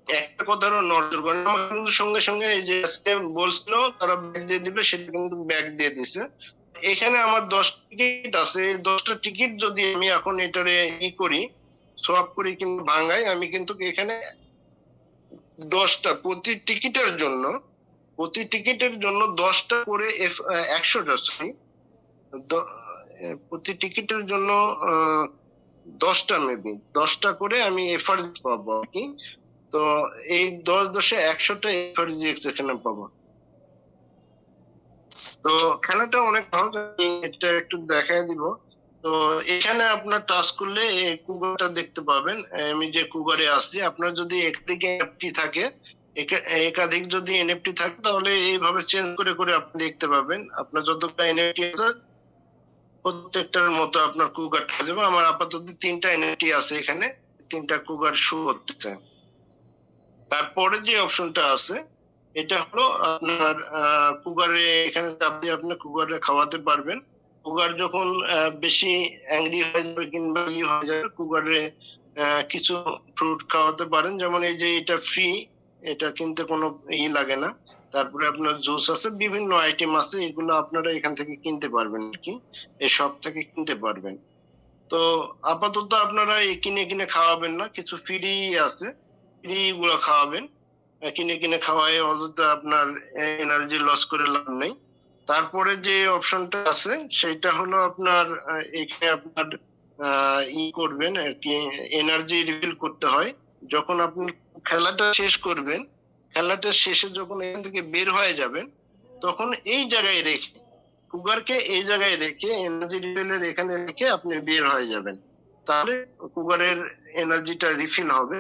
একটা কথারও নড়চড় করেনি। আমাকে কিন্তু সঙ্গে সঙ্গে এই যে আজকে বলছিল তারা ব্যাগ দিয়ে দিবে, সেটা কিন্তু ব্যাগ দিয়ে দিছে। এখানে আমার 10 টিকিট আছে, এই 10টা টিকিট যদি আমি এখন এটারে করি, সোয়াপ করি কিন্তু ভাঙাই, আমি কিন্তু এখানে 10টা প্রতি টিকিটের জন্য 10টা করে 100টা, সরি, প্রতি টিকিটের জন্য 10টা, মেবি 10টা করে আমি এফআরজি পাবো আর কি। তো এই 10 100টা এফআরজি এখানে পাবো। তো খেলাটা অনেক সহজ, এটা একটু দেখাই দিব। তো এখানে আপনার টাচ করলে এই কুগারটা দেখতে পাবেন। আমি যে কুগারে আসছি, আপনার যদি একদিকে এনএফটি থাকে, একাধিক যদি এনএফটি থাকে, তাহলে এইভাবে চেঞ্জ করে করে আপনি দেখতে পাবেন। আপনার যতটা এনএফটি আছে প্রত্যেকটার মতো আপনার কুগার হয়ে যাবে। আমার আপাতত 3টা এনএফটি আছে এখানে, 3টা কুগার শো করতেছে। তারপরে যে অপশনটা আছে, এটা হলো আপনার কুগারে, এখানে আপনি আপনার কুগারে খাওয়াতে পারবেন। কুগার যখন বেশি অ্যাংরি হয়ে যাবে কিংবা হয়ে যাবে, কুগারে কিছু ফ্রুট খাওয়াতে পারেন। যেমন এই যে এটা ফ্রি, এটা কিনতে কোনো লাগে না। তারপরে আপনার জুস আছে, বিভিন্ন আইটেম আছে, এগুলো আপনারা এখান থেকে কিনতে পারবেন আর কি, এই সব থেকে কিনতে পারবেন। তো আপাতত আপনারা এই কিনে কিনে খাওয়াবেন না, কিছু ফ্রি আছে, ফ্রি গুলো খাওয়াবেন। কিনে কিনে খাওয়ায় অযথা আপনার এনার্জি লস করে লাভ নেই। তারপরে যে অপশনটা আছে সেটা হলো আপনার এখানে আপনার ই করবেন আর কি, এনার্জি রিফিল করতে হয় যখন আপনি খেলাটা শেষ করবেন। খেলাটা শেষে যখন এখান থেকে বের হয়ে যাবেন, তখন এই জায়গায় রেখে, কুগারকে এই জায়গায় রেখে, এনার্জি রিফিলের এখানে রেখে আপনি বের হয়ে যাবেন, তাহলে কুগারের এনার্জিটা রিফিল হবে।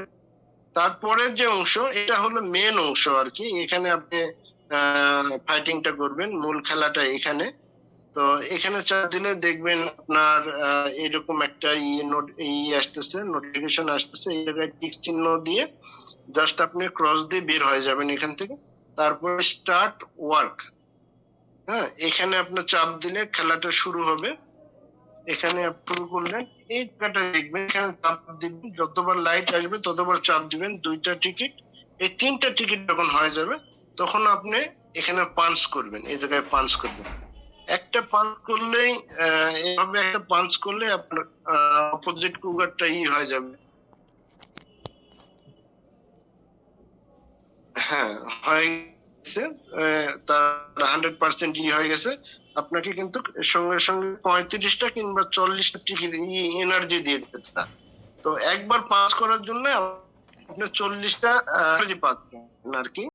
তারপরের যে অংশ, এটা হলো মেন অংশ আর কি। এখানে আপনি ফাইটিংটা করবেন, মূল খেলাটা এখানে। তো এখানে চাপ দিলে দেখবেন আপনার এরকম একটা আসতেছে, নোটিফিকেশন আসতেছে। এই জায়গায় টিক চিহ্ন দিয়ে জাস্ট আপনি ক্রস দিয়ে বের হয়ে যাবেন এখান থেকে। তারপরে স্টার্ট ওয়ার্ক, হ্যাঁ, এখানে আপনি চাপ দিলে খেলাটা শুরু হবে। এখানে শুরু করলেন, এই জায়গাটা দেখবেন, এখানে চাপ দিবেন, যতবার লাইট আসবে ততবার চাপ দিবেন। 2টা টিকিট, এই 3টা টিকিট যখন হয়ে যাবে তখন আপনি এখানে পাঞ্চ করবেন, এই জায়গায় পাঞ্চ করবেন। একটা পাঞ্চ করলেই এভাবে একটা পাঞ্চ করলে আপনার অপোজিট কুগারটা হয়ে যাবে। হ্যাঁ, হয়ে গেছে। তার 100% হয়ে গেছে। আপনাকে কিন্তু সঙ্গে সঙ্গে 35টা কিংবা 40টা টিকিট এনার্জি দিয়ে দিতে চান। তো একবার পাস করার জন্য আপনি 40টা এনার্জি পাচ্ছেন আর কি।